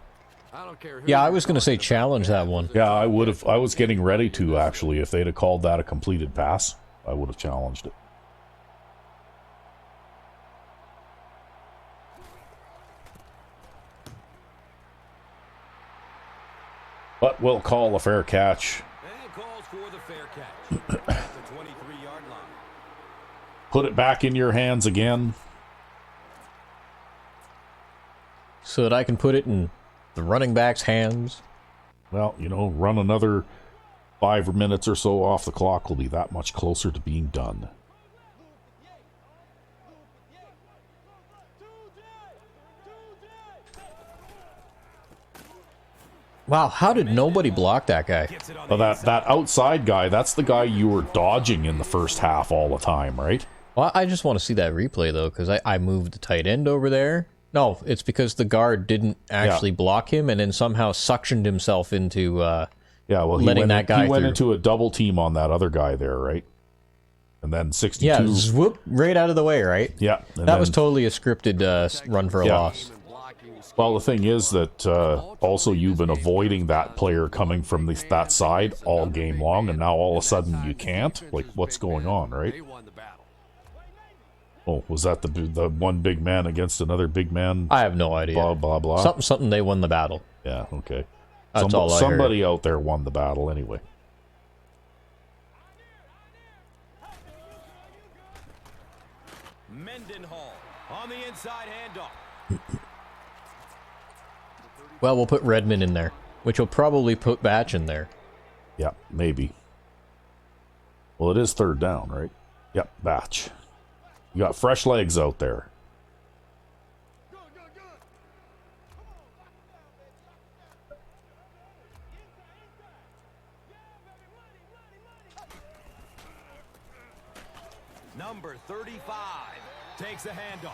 I don't care who Yeah, I you're was going to say talking about. challenge that one. Yeah, I would have. I was getting ready to, actually. If they'd have called that a completed pass, I would have challenged it. But we'll call a fair catch. And calls for the fair catch at the 23-yard line. Put it back in your hands again. So that I can put it in the running back's hands. Well, you know, run another 5 minutes or so off the clock. Will be that much closer to being done. Wow, how did nobody block that guy? Gets it on Well, the that outside guy, that's the guy you were dodging in the first half all the time, right? Well, I just want to see that replay, though, because I moved the tight end over there. No, it's because the guard didn't actually block him and then somehow suctioned himself into... Yeah, well, letting that guy he went through. into a double team on that other guy there, right? And then 62. yeah, swoop, right out of the way, right? Yeah, and That was then- totally a scripted run for a Yeah. loss. Well, the thing is that also you've been avoiding that player coming from that side all game long, and now all of a sudden you can't? Like, what's going on, right? They won the battle. Oh, was that the one big man against another big man? I have no idea. Blah, blah, blah. Something, they won the battle. Yeah, okay. That's all I heard. Somebody out there won the battle anyway. Mendenhall on the inside handoff. Well, we'll put Redmond in there, which will probably put Batch in there. Yeah, maybe. Well, it is third down, right? Yep, Batch. You got fresh legs out there. Number 35 takes a handoff.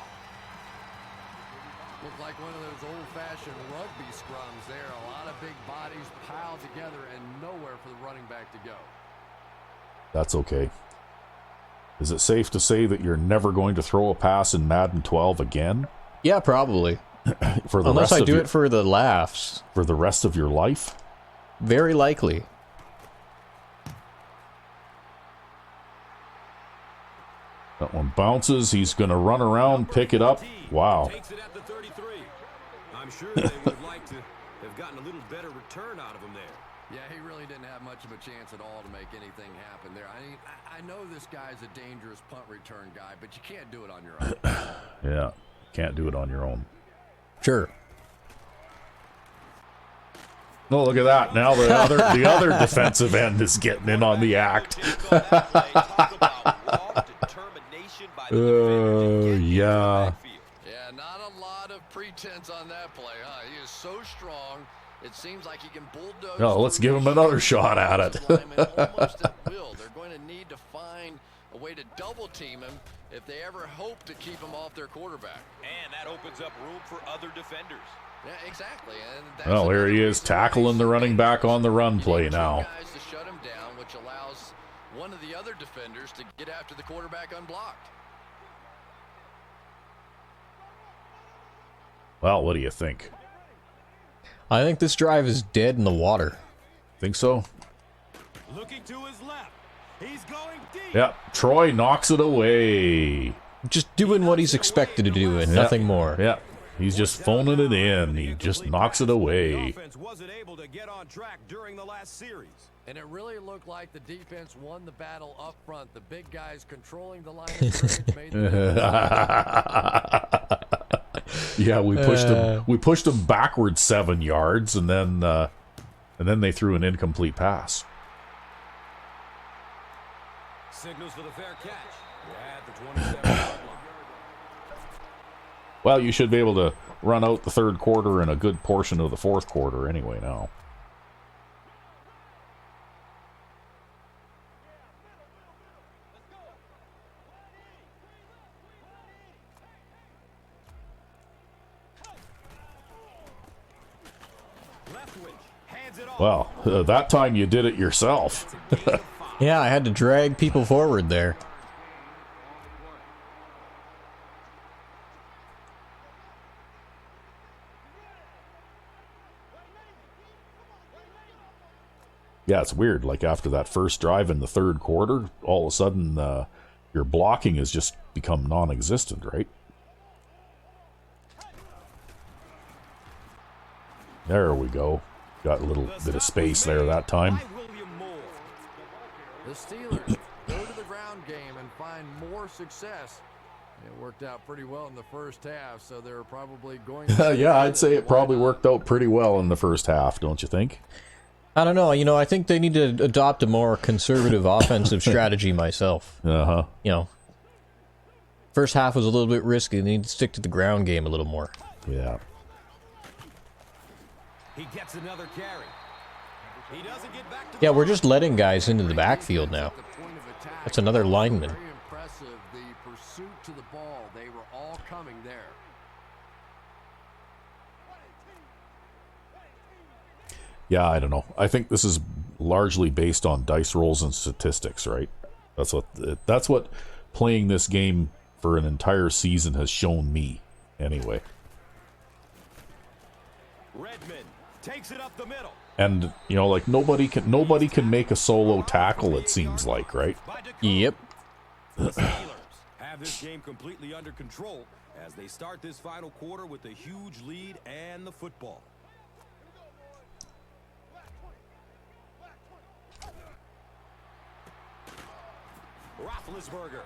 Looked like one of those old-fashioned rugby scrums there. A lot of big bodies piled together and nowhere for the running back to go. That's okay. Is it safe to say that you're never going to throw a pass in Madden 12 again? Yeah, probably. For the Unless rest I of do your, it for the laughs. for the rest of your life? Very likely. That one bounces. He's going to run around, pick it up. Wow. Takes it at the 33. I'm sure they would like to have gotten a little better return out of him there. Yeah, he really didn't have much of a chance at all to make anything happen there. I mean, I know this guy's a dangerous punt return guy, but you can't do it on your own. Yeah, can't do it on your own. Sure. Oh, look at that. Now the other defensive end is getting in on the act. Yeah. Yeah, not a lot of pretense on that play, huh? He is so strong. It seems like he can bulldoze. No, let's give him another shot at it. Almost at will. They're going to need to find a way to double team him if they ever hope to keep him off their quarterback. And that opens up room for other defenders. Yeah, exactly. And that's Well, there he another is, reason tackling the running back on the run you need play two now. guys to shut him down, which allows one of the other defenders to get after the quarterback unblocked. Well, what do you think? I think this drive is dead in the water. Think so? Looking to his left. He's going deep. Yep, Troy knocks it away. Just doing what he's expected to do and nothing more. Yep, he's just phoning it in. He just knocks it away. Offense wasn't able to get on track during the last series. And it really looked like the defense won the battle up front. The big guys controlling the line of scrimmage made the Yeah, we pushed them backwards 7 yards, and then they threw an incomplete pass. Signals for the fair catch. At the 27-yard line. Well, you should be able to run out the third quarter and a good portion of the fourth quarter anyway now. Well, that time you did it yourself. Yeah, I had to drag people forward there. Yeah, it's weird. Like after that first drive in the third quarter, all of a sudden your blocking has just become non-existent, right? There we go. Got a little bit of space there that time. The Steelers go to the ground game and find more success. It worked out pretty well in the first half, so they're probably going to... Yeah, I'd say it probably worked out pretty well in the first half, don't you think? I don't know. You know, I think they need to adopt a more conservative offensive strategy myself. Uh-huh. You know, first half was a little bit risky. They need to stick to the ground game a little more. Yeah. He gets another carry. He doesn't get back to Yeah, we're just letting guys into the backfield now. That's another lineman. Very impressive, the pursuit to the ball. They were all coming there. Yeah, I don't know. I think this is largely based on dice rolls and statistics, right? That's what playing this game for an entire season has shown me, anyway. Redmond takes it up the middle. And you know, like nobody can make a solo tackle. It seems like, right? Yep. The Steelers have this game completely under control as they start this final quarter with a huge lead and the football. Roethlisberger.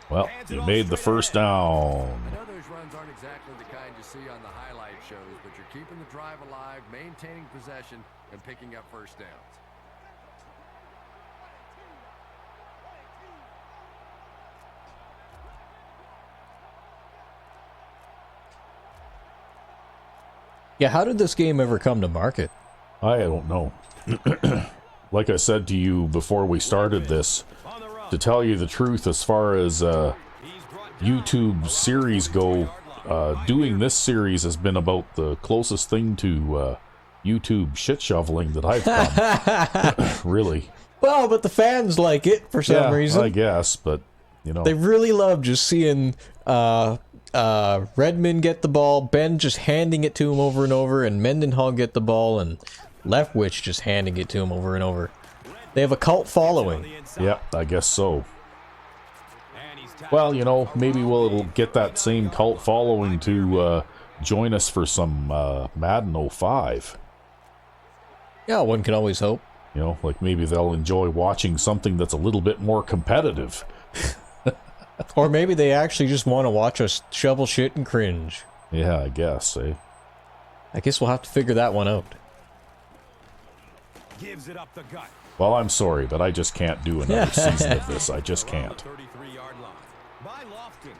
Well, you made the first down. I know those runs aren't exactly the kind you see on the highlight shows, but you're keeping the drive alive, maintaining possession, and picking up first downs. Yeah, how did this game ever come to market? I don't know. Like I said to you before we started this, to tell you the truth, as far as YouTube series go, doing this series has been about the closest thing to YouTube shit shoveling that I've done. Really. Well, but the fans like it for some reason. I guess, but you know, They really love just seeing Redmond get the ball, Ben just handing it to him over and over, and Mendenhall get the ball, and Leftwich just handing it to him over and over. They have a cult following. yeah, I guess so. Well, you know, maybe we'll get that same cult following to join us for some Madden 05. Yeah, one can always hope. You know, like maybe they'll enjoy watching something that's a little bit more competitive. Or maybe they actually just want to watch us shovel shit and cringe. Yeah, I guess, eh? I guess we'll have to figure that one out. Gives it up the gut. Well, I'm sorry, but I just can't do another season of this. I just can't. 33-yard line. By Lofton.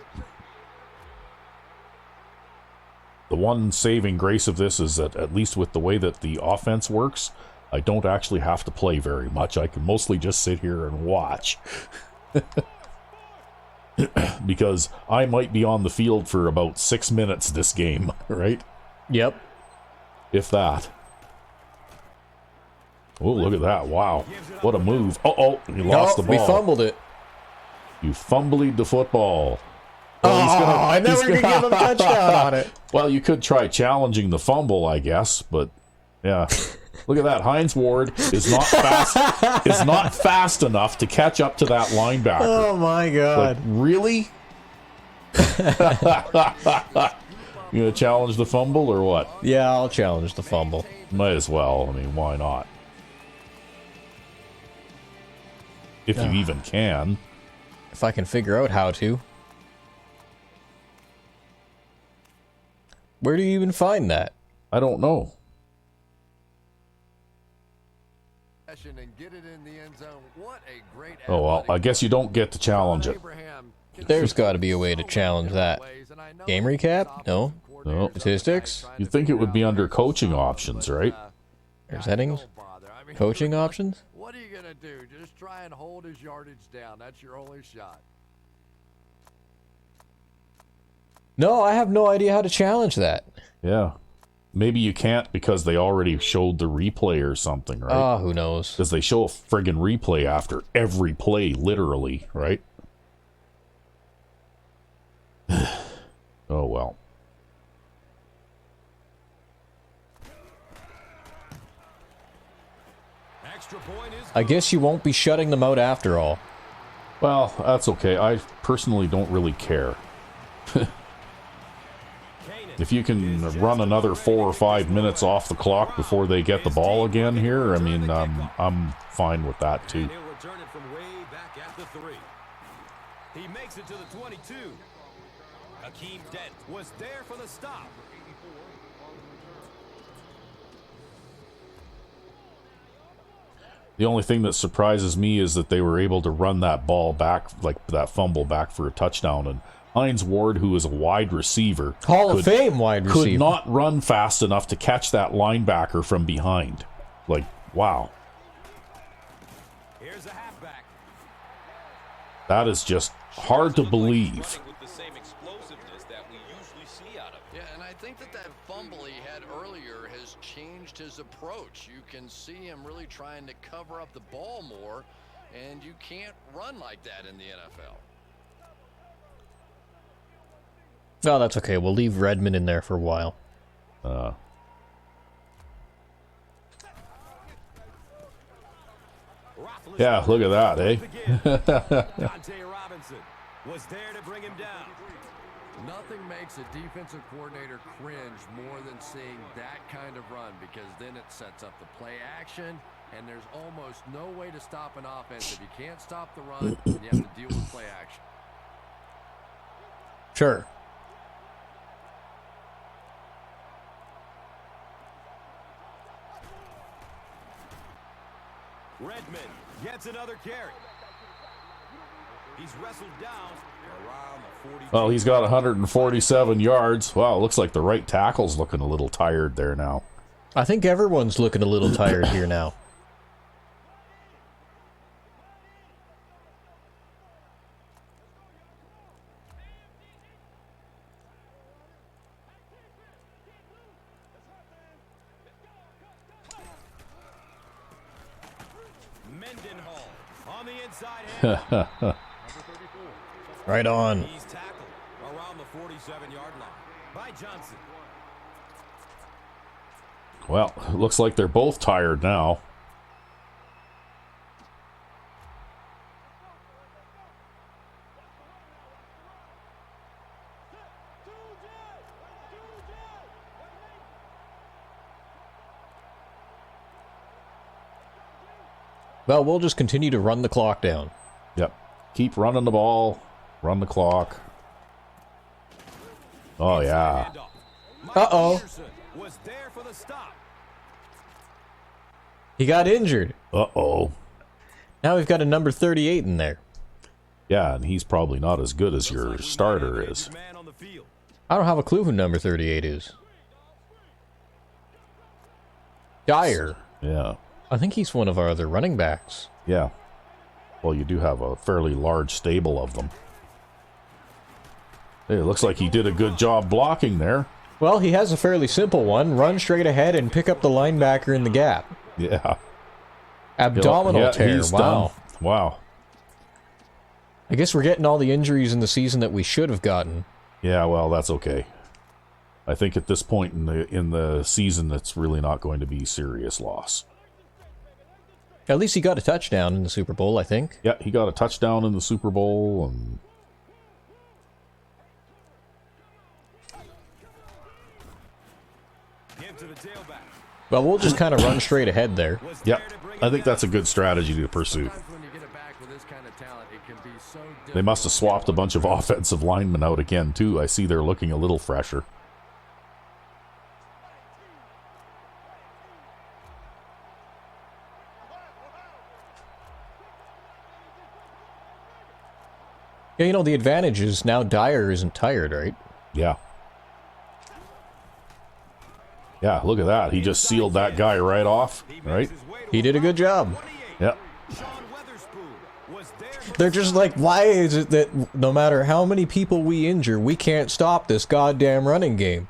The one saving grace of this is that, at least with the way that the offense works, I don't actually have to play very much. I can mostly just sit here and watch. Because I might be on the field for about 6 minutes this game, right? Yep. If that. Oh, look at that. Wow. What a move. Uh-oh, you lost the ball. We fumbled it. You fumbled the football. I never could give him a touchdown on it. Well, you could try challenging the fumble, I guess, but yeah. Look at that. Hines Ward is not fast. Is not fast enough to catch up to that linebacker. Oh my God! Like, really? You gonna challenge the fumble or what? Yeah, I'll challenge the fumble. Might as well. I mean, why not? If you even can. If I can figure out how to. Where do you even find that? I don't know. And get it in the end zone. What a great Oh, well, I guess you don't get to challenge it. There's got to be a way to challenge that. Game recap? No. No. Statistics? You'd think it would be under coaching options, right? Or settings? Coaching options? What are you going to do? Just try and hold his yardage down. That's your only shot. No, I have no idea how to challenge that. Yeah. Maybe you can't because they already showed the replay or something, right? Ah, who knows? Because they show a friggin' replay after every play, literally, right? Oh, well. Extra point is I guess you won't be shutting them out after all. Well, that's okay. I personally don't really care. If you can run another 4 or 5 minutes off the clock before they get the ball again here, I mean, I'm fine with that too. He'll return it from way back at the 3. He makes it to the 22. Hakeem Dent was there for the stop. The only thing that surprises me is that they were able to run that ball back, like that fumble back for a touchdown, and Hines Ward, who is a wide receiver, Hall of Fame wide receiver, could not run fast enough to catch that linebacker from behind. Like, wow. Here's a halfback. That is just hard to believe. With the same explosiveness that we usually see out of him. Yeah, and I think that fumble he had earlier has changed his approach. You can see him really trying to cover up the ball more, and you can't run like that in the NFL. No, that's okay. We'll leave Redmond in there for a while. Yeah, look at that, eh? Dante Robinson was there to bring him down. Nothing makes a defensive coordinator cringe more than seeing that kind of run, because then it sets up the play action, and there's almost no way to stop an offense. If you can't stop the run, then you have to deal with play action. Sure. Redmond gets another carry. He's wrestled down around the 40. Well, he's got 147 yards. Wow, looks like the right tackle's looking a little tired there now. I think everyone's looking a little tired here now. Mendenhall on the inside hand. Right on. He's tackled around the 47-yard line by Johnson. Well, it looks like they're both tired now. Well, we'll just continue to run the clock down. Yep. Keep running the ball. Run the clock. Oh, yeah. Uh-oh. Was there for the stop. He got injured. Uh-oh. Now we've got a number 38 in there. Yeah, and he's probably not as good as your starter is. Man on the field. I don't have a clue who number 38 is. Dyer. Yeah. I think he's one of our other running backs. Yeah. Well, you do have a fairly large stable of them. Hey, it looks like he did a good job blocking there. Well, he has a fairly simple one. Run straight ahead and pick up the linebacker in the gap. Yeah. Abdominal tear. He's Wow. done. Wow. I guess we're getting all the injuries in the season that we should have gotten. Yeah, well, that's okay. I think at this point in the season, it's really not going to be serious loss. At least he got a touchdown in the Super Bowl, I think. Yeah, he got a touchdown in the Super Bowl, and Give to the tailback. Well, we'll just kind of run straight ahead there. yeah, I think that's a good strategy to pursue. When you get it back with this kind of talent, it can be so They must have swapped a bunch of offensive linemen out again, too. I see they're looking a little fresher. Yeah, you know, the advantage is now Dyer isn't tired, right? Yeah. Yeah, look at that. He just sealed that guy right off, right? He did a good job. Yeah. They're just like, why is it that no matter how many people we injure, we can't stop this goddamn running game?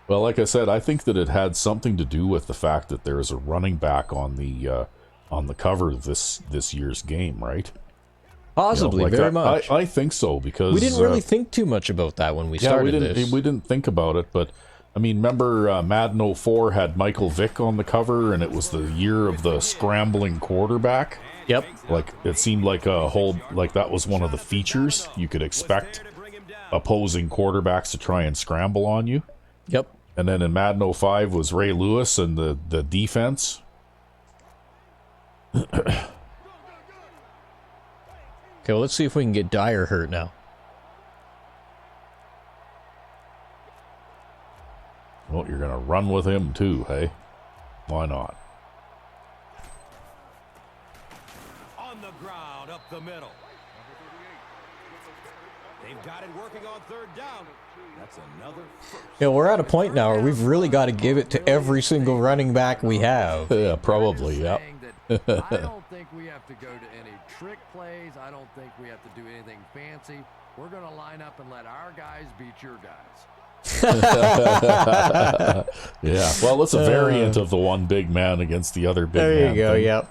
Well, like I said, I think that it had something to do with the fact that there is a running back on the cover of this year's game, right? Possibly, You know, like very much. I think so, because We didn't really think too much about that when we started this. we didn't think about it, but I mean, remember Madden 04 had Michael Vick on the cover, and it was the year of the scrambling quarterback. Yep. Like, it seemed like that was one of the features. You could expect opposing quarterbacks to try and scramble on you. Yep. And then in Madden 05 was Ray Lewis and the defense. Okay, well, let's see if we can get Dyer hurt now. Well, you're going to run with him too, hey? Why not? On the ground, up the middle. They've got it working on third down. That's another first. Yeah, we're at a point now where we've really got to give it to every single running back we have. Yeah, probably, yeah. I don't think we have to go to any trick plays. I don't think we have to do anything fancy. We're going to line up and let our guys beat your guys. Yeah, well, it's a variant of the one big man against the other big man. There you go, thing. yep.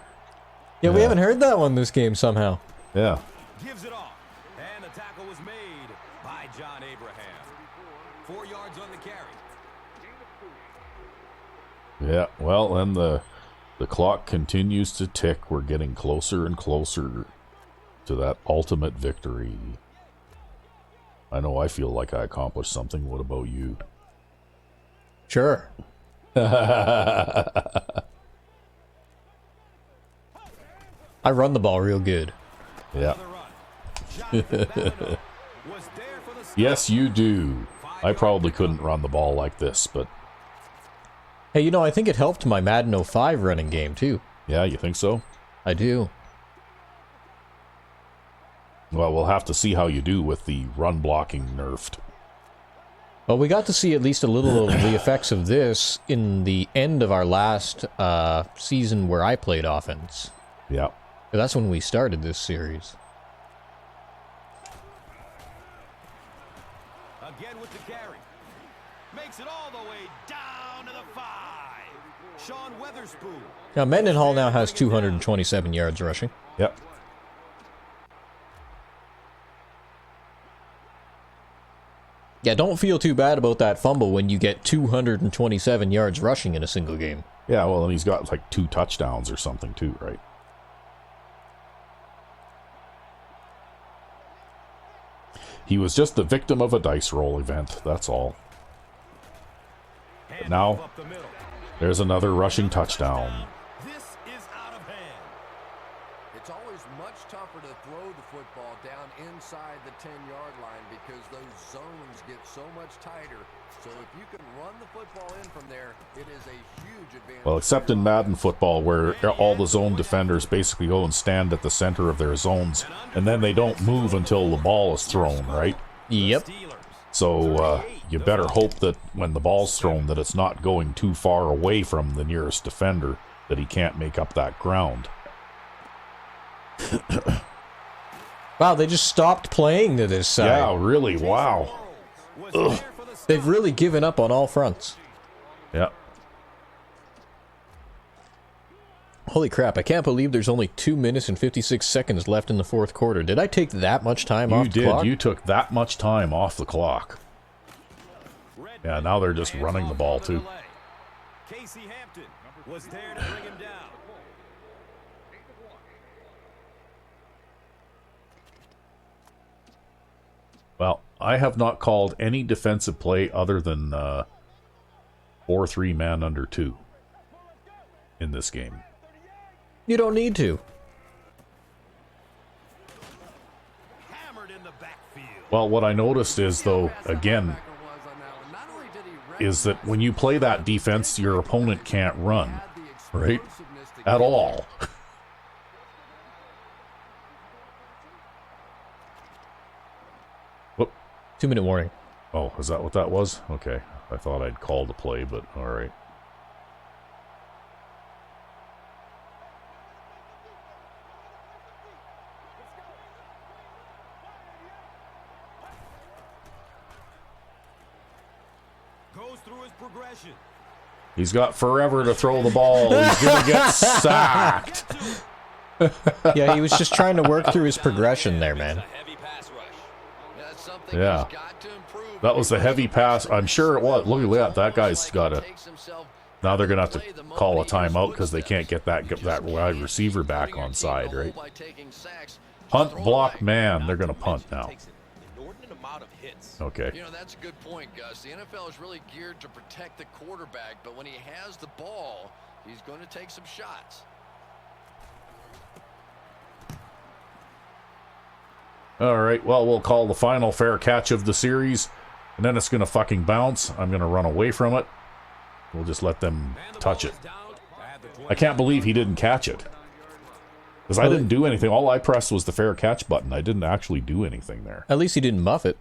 Yeah, we haven't heard that one this game somehow. Yeah. Gives it off. And the tackle was made by John Abraham. 4 yards on the carry. Yeah, well, and the clock continues to tick. We're getting closer and closer to that ultimate victory. I know I feel like I accomplished something. What about you? Sure. I run the ball real good. Yeah. Yes, you do. I probably couldn't run the ball like this, but... Hey, you know, I think it helped my Madden 05 running game, too. Yeah, you think so? I do. Well, we'll have to see how you do with the run blocking nerfed. Well, we got to see at least a little of the effects of this in the end of our last season where I played offense. Yeah. That's when we started this series. Again with the carry. Makes it all the way down to the 5. Sean Weatherspoon. Now, Mendenhall now has 227 yards rushing. Yep. Yeah, don't feel too bad about that fumble when you get 227 yards rushing in a single game. Yeah, well, and he's got like 2 touchdowns or something too, right? He was just the victim of a dice roll event, that's all. But now, there's another rushing touchdown. This is out of hand. It's always much tougher to throw the football down inside the 10-yard line because those zones get so much tighter. So if you can run the football in from there, it is a huge advantage. Well, except in Madden football, where all the zone defenders basically go and stand at the center of their zones, and then they don't move until the ball is thrown, right? Yep. So you better hope that when the ball's thrown that it's not going too far away from the nearest defender, that he can't make up that ground. Wow, they just stopped playing to this side. Yeah, really, wow. Ugh. They've really given up on all fronts. Yeah. Holy crap, I can't believe there's only 2 minutes and 56 seconds left in the fourth quarter. Did I take that much time off the clock? You took that much time off the clock. Yeah, now they're just running the ball too. Casey Hampton was there to bring him down. Well, I have not called any defensive play other than 4-3 man under 2 in this game. You don't need to. Hammered in the backfield. Well, what I noticed is, though, again, is that when you play that defense, your opponent can't run, right? At all. Whoop. 2-minute warning. Oh, is that what that was? Okay. I thought I'd called the play, but all right. Goes through his progression. He's got forever to throw the ball. He's going to get sacked. Yeah, he was just trying to work through his progression there, man. Heavy pass rush. That's something Yeah. he's got to improve. That was a heavy pass. I'm sure it was. Look at that. That guy's got a... Now they're going to have to call a timeout because they can't get that wide receiver back on side, right? Punt, block, man. They're going to punt now. Okay. You know, that's a good point, Gus. The NFL is really geared to protect the quarterback, but when he has the ball, he's going to take some shots. All right. Well, we'll call the final fair catch of the series, and then it's going to fucking bounce. I'm going to run away from it. We'll just let them touch it. I can't believe he didn't catch it. Because I didn't do anything. All I pressed was the fair catch button. I didn't actually do anything there. At least he didn't muff it.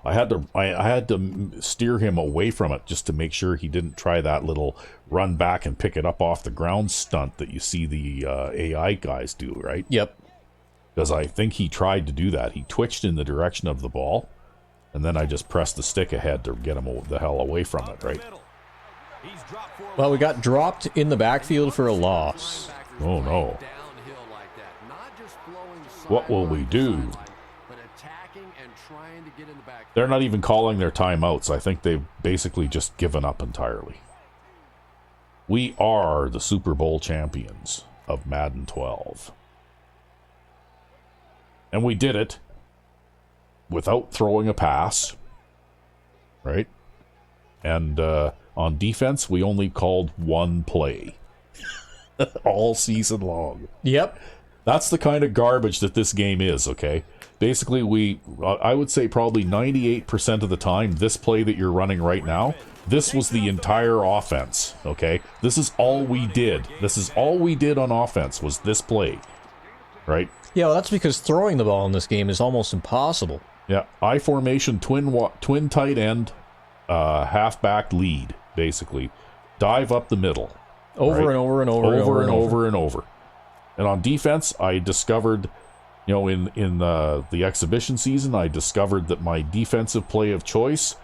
I had to steer him away from it just to make sure he didn't try that little run back and pick it up off the ground stunt that you see the AI guys do, right? Yep. Because I think he tried to do that. He twitched in the direction of the ball, and then I just pressed the stick ahead to get him the hell away from it, right? Well, we got dropped in the backfield for a loss. Oh, no. What will we do? They're not even calling their timeouts. I think they've basically just given up entirely. We are the Super Bowl champions of Madden 12. And we did it without throwing a pass, right? And on defense, we only called one play all season long. Yep. That's the kind of garbage that this game is, okay? Basically, I would say probably 98% of the time, this play that you're running right now, this was the entire offense, okay? This is all we did. This is all we did on offense was this play, right? Yeah, well, that's because throwing the ball in this game is almost impossible. Yeah, I formation, twin tight end, halfback lead, basically. Dive up the middle. Over right? and over and over and over and over and over. And on defense, I discovered, you know, in the exhibition season, I discovered that my defensive play of choice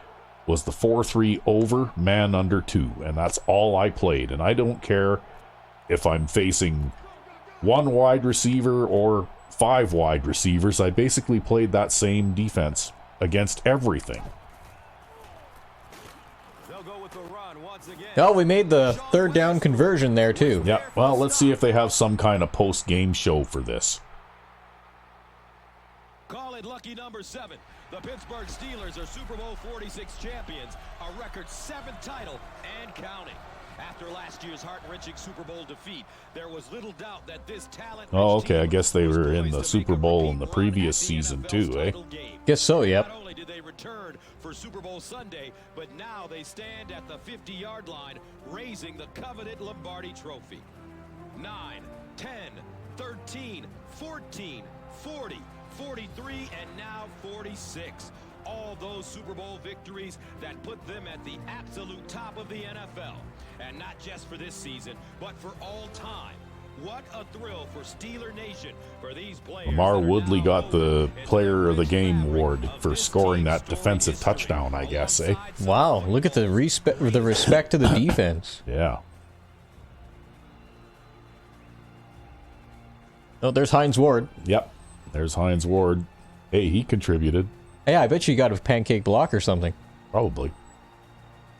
was the 4-3 over, man under 2. And that's all I played. And I don't care if I'm facing one wide receiver or 5 wide receivers. I basically played that same defense against everything. Oh, we made the third down conversion there, too. Yeah, well, let's see if they have some kind of post-game show for this. Call it lucky number 7. The Pittsburgh Steelers are Super Bowl 46 champions, a record 7th title and counting. After last year's heart-wrenching Super Bowl defeat, there was little doubt that this talent. Oh, okay, I guess they were in the Super Bowl in the previous season too, eh? Guess so, yep. Not only did they return for Super Bowl Sunday, but now they stand at the 50-yard line, raising the coveted Lombardi Trophy. 9, 10, 13, 14, 40, 43, and now 46. All those Super Bowl victories that put them at the absolute top of the NFL. And not just for this season, but for all time. What a thrill for Steeler Nation for these players. Lamar Woodley got the Player of the Game award for scoring that defensive touchdown, I guess, eh? Wow, look at the respect to the defense. Yeah. Oh, there's Hines Ward. Yep. There's Hines Ward. Hey, he contributed. Hey, I bet you got a pancake block or something. Probably.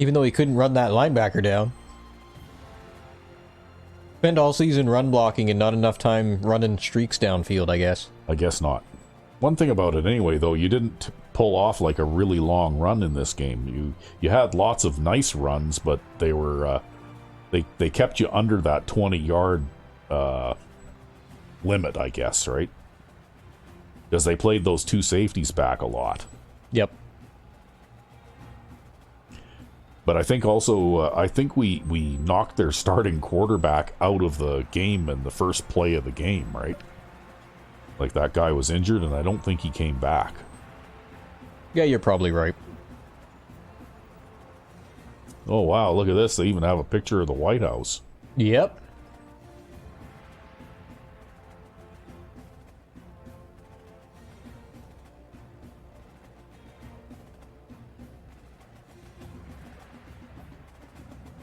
Even though he couldn't run that linebacker down. Spent all season run blocking and not enough time running streaks downfield, I guess. I guess not. One thing about it anyway, though, you didn't pull off like a really long run in this game. You had lots of nice runs, but they were they kept you under that 20-yard limit, I guess, right? Because they played those two safeties back a lot. Yep. But I think also, I think we knocked their starting quarterback out of the game in the first play of the game, right? Like, that guy was injured, and I don't think he came back. Yeah, you're probably right. Oh, wow, look at this. They even have a picture of the White House. Yep.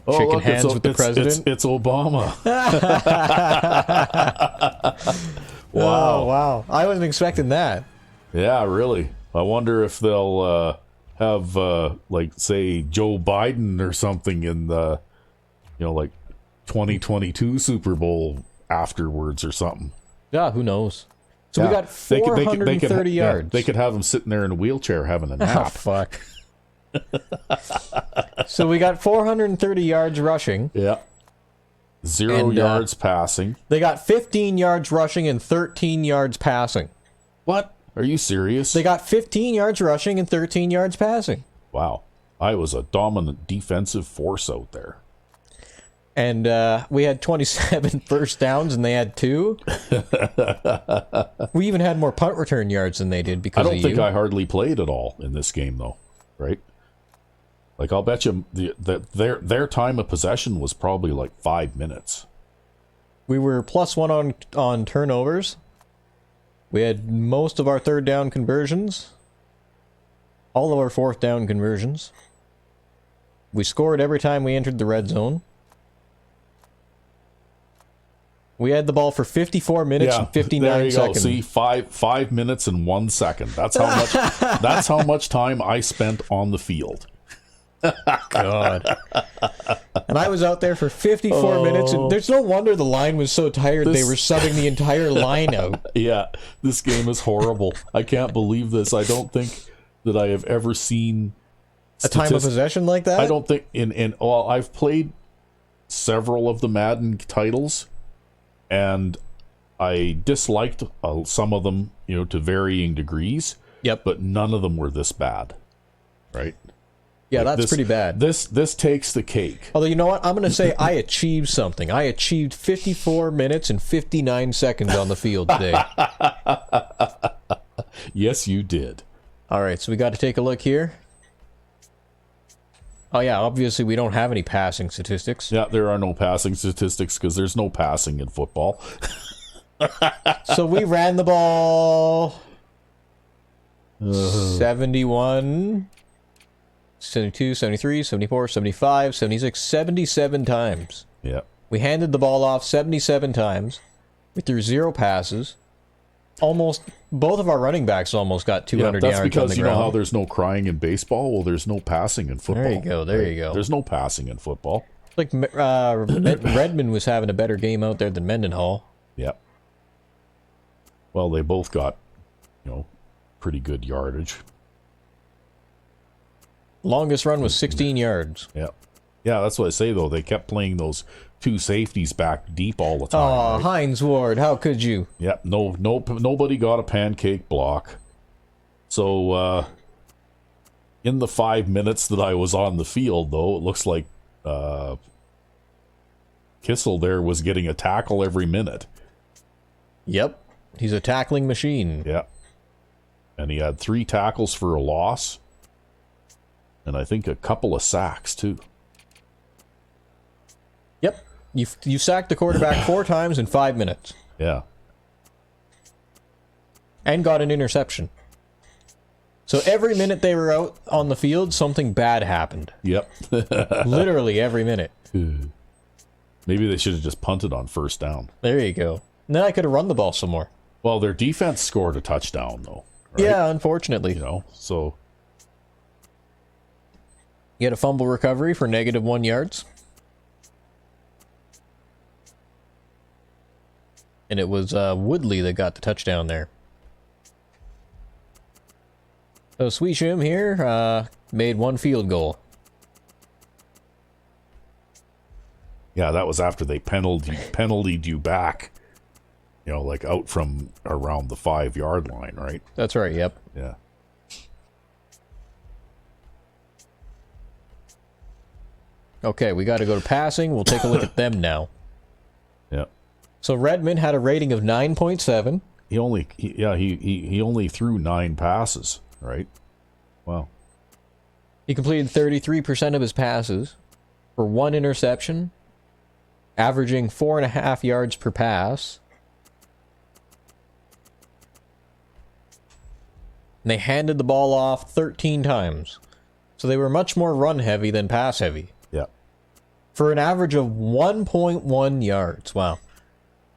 Oh, Shaking look, hands with the president. It's Obama. Wow. Oh, wow. I wasn't expecting that. Yeah, really. I wonder if they'll have, like, say, Joe Biden or something in the, like 2022 Super Bowl afterwards or something. Yeah, who knows? So Yeah. we got 430 yards. Yeah, they could have him sitting there in a wheelchair having a Oh, nap. fuck. So we got 430 yards rushing. Yeah. 0 yards passing. They got 15 yards rushing and 13 yards passing. What? Are you serious? They got 15 yards rushing and 13 yards passing. Wow. I was a dominant defensive force out there. And we had 27 first downs and they had 2. We even had more punt return yards than they did because I don't think you. I hardly played at all in this game, though. Right? Like, I'll bet you their time of possession was probably like 5 minutes. We were +1 on turnovers. We had most of our third down conversions. All of our fourth down conversions. We scored every time we entered the red zone. We had the ball for 54 minutes and 59 there you seconds. Go. See, 5 minutes and 1 second. That's how much. That's how much time I spent on the field. God. And I was out there for 54 minutes, and there's no wonder the line was so tired they were subbing the entire line out. Yeah, this game is horrible. I can't believe this. I don't think that I have ever seen A time of possession like that? I don't think well, I've played several of the Madden titles, and I disliked some of them, to varying degrees. Yep. But none of them were this bad, right? Yeah, Like that's pretty bad. This takes the cake. Although, you know what? I'm going to say I achieved something. I achieved 54 minutes and 59 seconds on the field today. Yes, you did. All right, so we got to take a look here. Oh, yeah, obviously we don't have any passing statistics. Yeah, there are no passing statistics because there's no passing in football. So we ran the ball 71, 72, 73, 74, 75, 76, 77 times. Yeah. We handed the ball off 77 times. We threw 0 passes. Almost both of our running backs almost got 200 that's yards because on the you ground. know how there's no crying in baseball. Well, there's no passing in football. There you go. There you go. There's no passing in football. Like Redmond was having a better game out there than Mendenhall. Yeah. Well, they both got, pretty good yardage. Longest run was 16 yards. Yeah. Yeah, that's what I say, though. They kept playing those 2 safeties back deep all the time. Oh, right? Hines Ward, how could you? Yeah, nobody got a pancake block. So, in the 5 minutes that I was on the field, though, it looks like Kissel there was getting a tackle every minute. Yep, he's a tackling machine. Yeah. And he had 3 tackles for a loss. And I think a couple of sacks, too. Yep, you sacked the quarterback 4 times in 5 minutes. Yeah. And got an interception. So every minute they were out on the field, something bad happened. Yep. Literally every minute. Maybe they should have just punted on first down. There you go. And then I could have run the ball some more. Well, their defense scored a touchdown, though. Right? Yeah, unfortunately. So He had a fumble recovery for -1 yards. And it was Woodley that got the touchdown there. So Sweesham here made 1 field goal. Yeah, that was after they penaltied you back. You know, like out from around the 5-yard line, right? That's right, yep. Yeah. Okay, we got to go to passing. We'll take a look at them now. Yeah. So Redmond had a rating of 9.7. He only threw 9 passes, right? Wow. He completed 33% of his passes for 1 interception, averaging 4.5 yards per pass. And they handed the ball off 13 times. So they were much more run heavy than pass heavy. Yeah. For an average of 1.1 yards. Wow.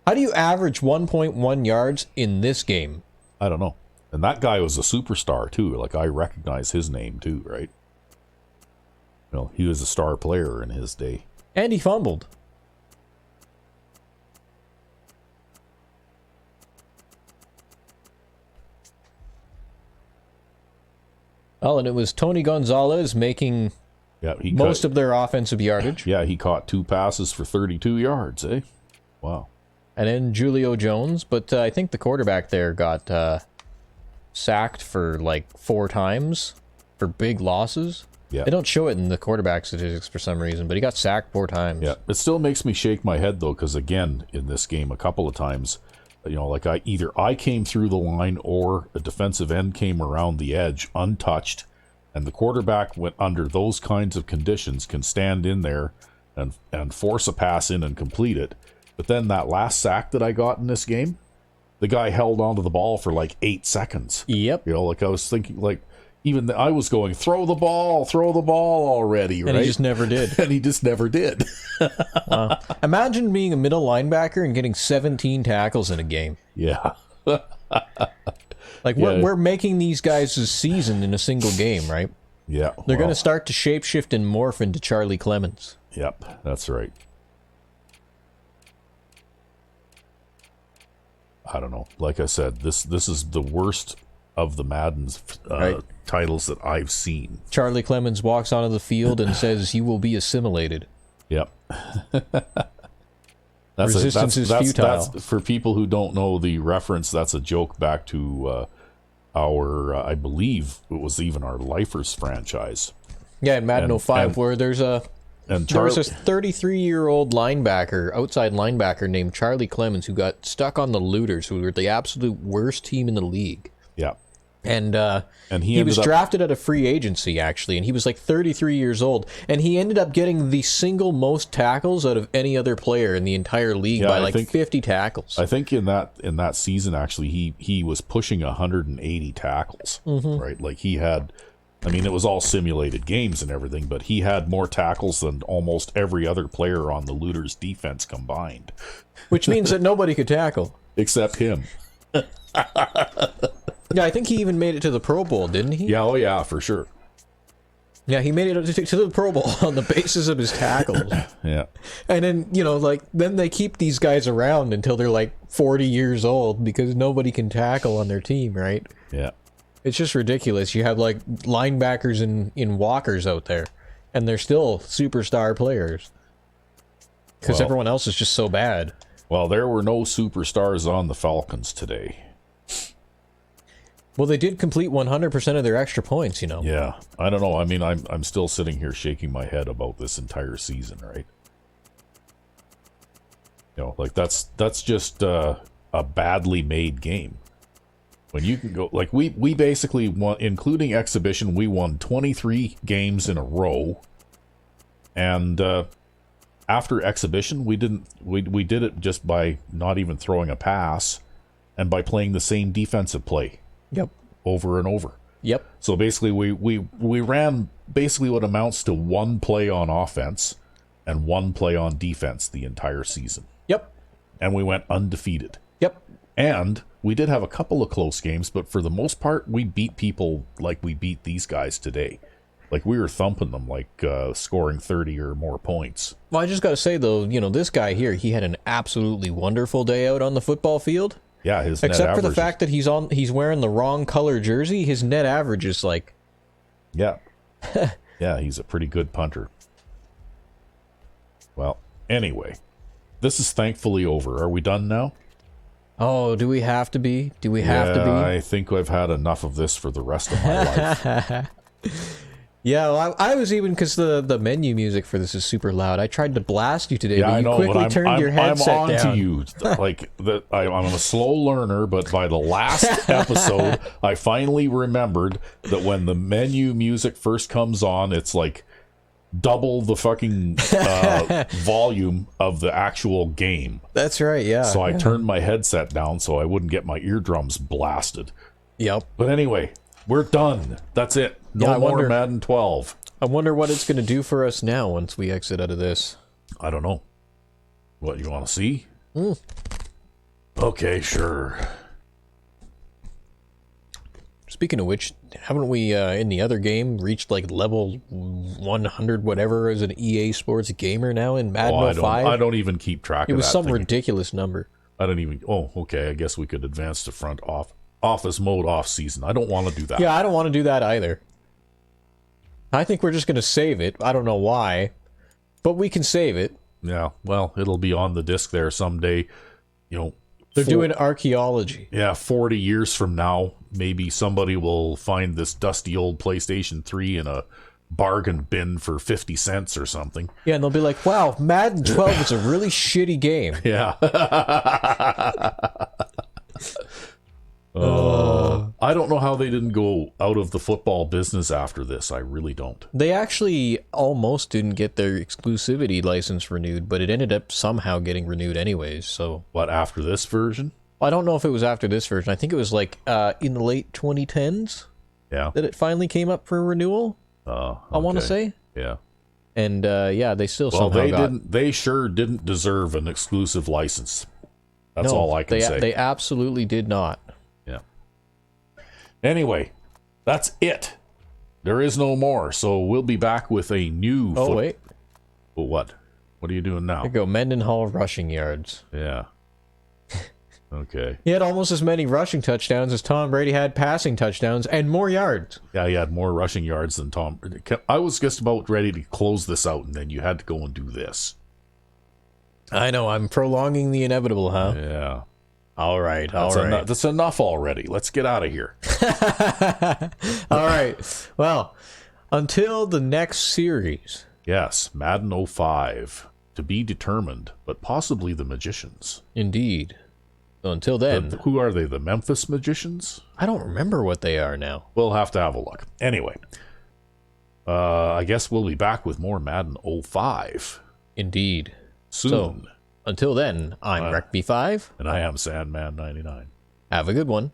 How do you average 1.1 yards in this game? I don't know. And that guy was a superstar too. Like, I recognize his name too, right? Well, he was a star player in his day. And he fumbled. Well, and it was Tony Gonzalez making most of their offensive yardage. Yeah, he caught 2 passes for 32 yards, eh? Wow. And then Julio Jones, but I think the quarterback there got sacked for like 4 times for big losses. Yeah. They don't show it in the quarterback statistics for some reason, but he got sacked 4 times. Yeah, it still makes me shake my head though, because again, in this game, a couple of times, you know, like I came through the line or a defensive end came around the edge untouched, and the quarterback went under those kinds of conditions can stand in there and force a pass in and complete it. But then that last sack that I got in this game, the guy held onto the ball for like 8 seconds. Yep. You know, like I was thinking, like I was going, throw the ball already, right? And he just never did. And he just never did. Wow. Imagine being a middle linebacker and getting 17 tackles in a game. Yeah. Like, we're making these guys a season in a single game, right? Yeah. They're going to start to shapeshift and morph into Charlie Clemens. Yep, that's right. I don't know. Like I said, this is the worst of the Madden's titles that I've seen. Charlie Clemens walks onto the field and says, "You will be assimilated." Yep. Resistance is futile. That's, for people who don't know the reference, that's a joke back to I believe it was even our Lifers franchise. Yeah, in Madden 05, where there was a 33-year-old linebacker, outside linebacker named Charlie Clemens, who got stuck on the Looters, who were the absolute worst team in the league. Yeah. And he was drafted at a free agency, actually, and he was like 33 years old, and he ended up getting the single most tackles out of any other player in the entire league by like 50 tackles. I think in that season, actually, he was pushing 180 tackles, right? Like he had, I mean, it was all simulated games and everything, but he had more tackles than almost every other player on the Looters defense combined. Which means that nobody could tackle. Except him. Yeah, I think he even made it to the Pro Bowl, didn't he? Yeah, oh yeah, for sure. Yeah, he made it to the Pro Bowl on the basis of his tackles. Yeah. And then, you know, like, then they keep these guys around until they're like 40 years old because nobody can tackle on their team, right? Yeah. It's just ridiculous. You have like linebackers in walkers out there, and they're still superstar players because everyone else is just so bad. Well, there were no superstars on the Falcons today. Well, they did complete 100% of their extra points, you know. Yeah, I don't know. I mean, I'm still sitting here shaking my head about this entire season, right? You know, like that's just a badly made game. When you can go, like we basically won, including exhibition, we won 23 games in a row, and after exhibition, we did it just by not even throwing a pass, and by playing the same defensive play. Yep. Over and over. Yep. So basically, we ran basically what amounts to 1 play on offense and 1 play on defense the entire season. Yep. And we went undefeated. Yep. And we did have a couple of close games, but for the most part, we beat people like we beat these guys today. Like, we were thumping them, like scoring 30 or more points. Well, I just got to say, though, this guy here, he had an absolutely wonderful day out on the football field. Yeah, his Except for the fact that he's wearing the wrong color jersey, his net average is like... Yeah. Yeah, he's a pretty good punter. Well, anyway, this is thankfully over. Are we done now? Oh, do we have to be? Do we have to be? I think I've had enough of this for the rest of my life. Yeah, well, I was even, because the menu music for this is super loud. I tried to blast you today, but you quickly turned your headset I'm on down. to you. Like, I'm a slow learner, but by the last episode, I finally remembered that when the menu music first comes on, it's like double the fucking volume of the actual game. That's right, yeah. So I turned my headset down so I wouldn't get my eardrums blasted. Yep. But anyway, we're done. That's it. No more Madden 12. I wonder what it's going to do for us now once we exit out of this. I don't know. What, you want to see? Okay, sure. Speaking of which, haven't we, in the other game, reached like level 100 whatever as an EA Sports gamer now in Madden 05? I don't even keep track of that. It was some ridiculous number. I don't even... Oh, okay. I guess we could advance to front office mode off season. I don't want to do that. Yeah, I don't want to do that either. I think we're just going to save it. I don't know why, but we can save it. Yeah, well, it'll be on the disc there someday. They're doing archaeology. Yeah, 40 years from now, maybe somebody will find this dusty old PlayStation 3 in a bargain bin for 50 cents or something. Yeah, and they'll be like, wow, Madden 12 is a really shitty game. Yeah. I don't know how they didn't go out of the football business after this. I really don't. They actually almost didn't get their exclusivity license renewed, but it ended up somehow getting renewed anyways, so... What, after this version? I don't know if it was after this version. I think it was like in the late 2010s that it finally came up for renewal, okay. I want to say. Yeah. And yeah, they still somehow they sure didn't deserve an exclusive license. That's all I can say. They absolutely did not. Anyway, that's it. There is no more, so we'll be back with a new... Wait. But what? What are you doing now? There you go, Mendenhall rushing yards. Yeah. Okay. He had almost as many rushing touchdowns as Tom Brady had passing touchdowns, and more yards. Yeah, he had more rushing yards than Tom. I was just about ready to close this out, and then you had to go and do this. I know, I'm prolonging the inevitable, huh? Yeah. All right. That's enough already. Let's get out of here. All right. Well, until the next series. Yes, Madden 05. To be determined, but possibly the Magicians. Indeed. So until then... Who are they, the Memphis Magicians? I don't remember what they are now. We'll have to have a look. Anyway, I guess we'll be back with more Madden 05. Indeed. Soon. So, until then, I'm RecB5. And I am Sandman99. Have a good one.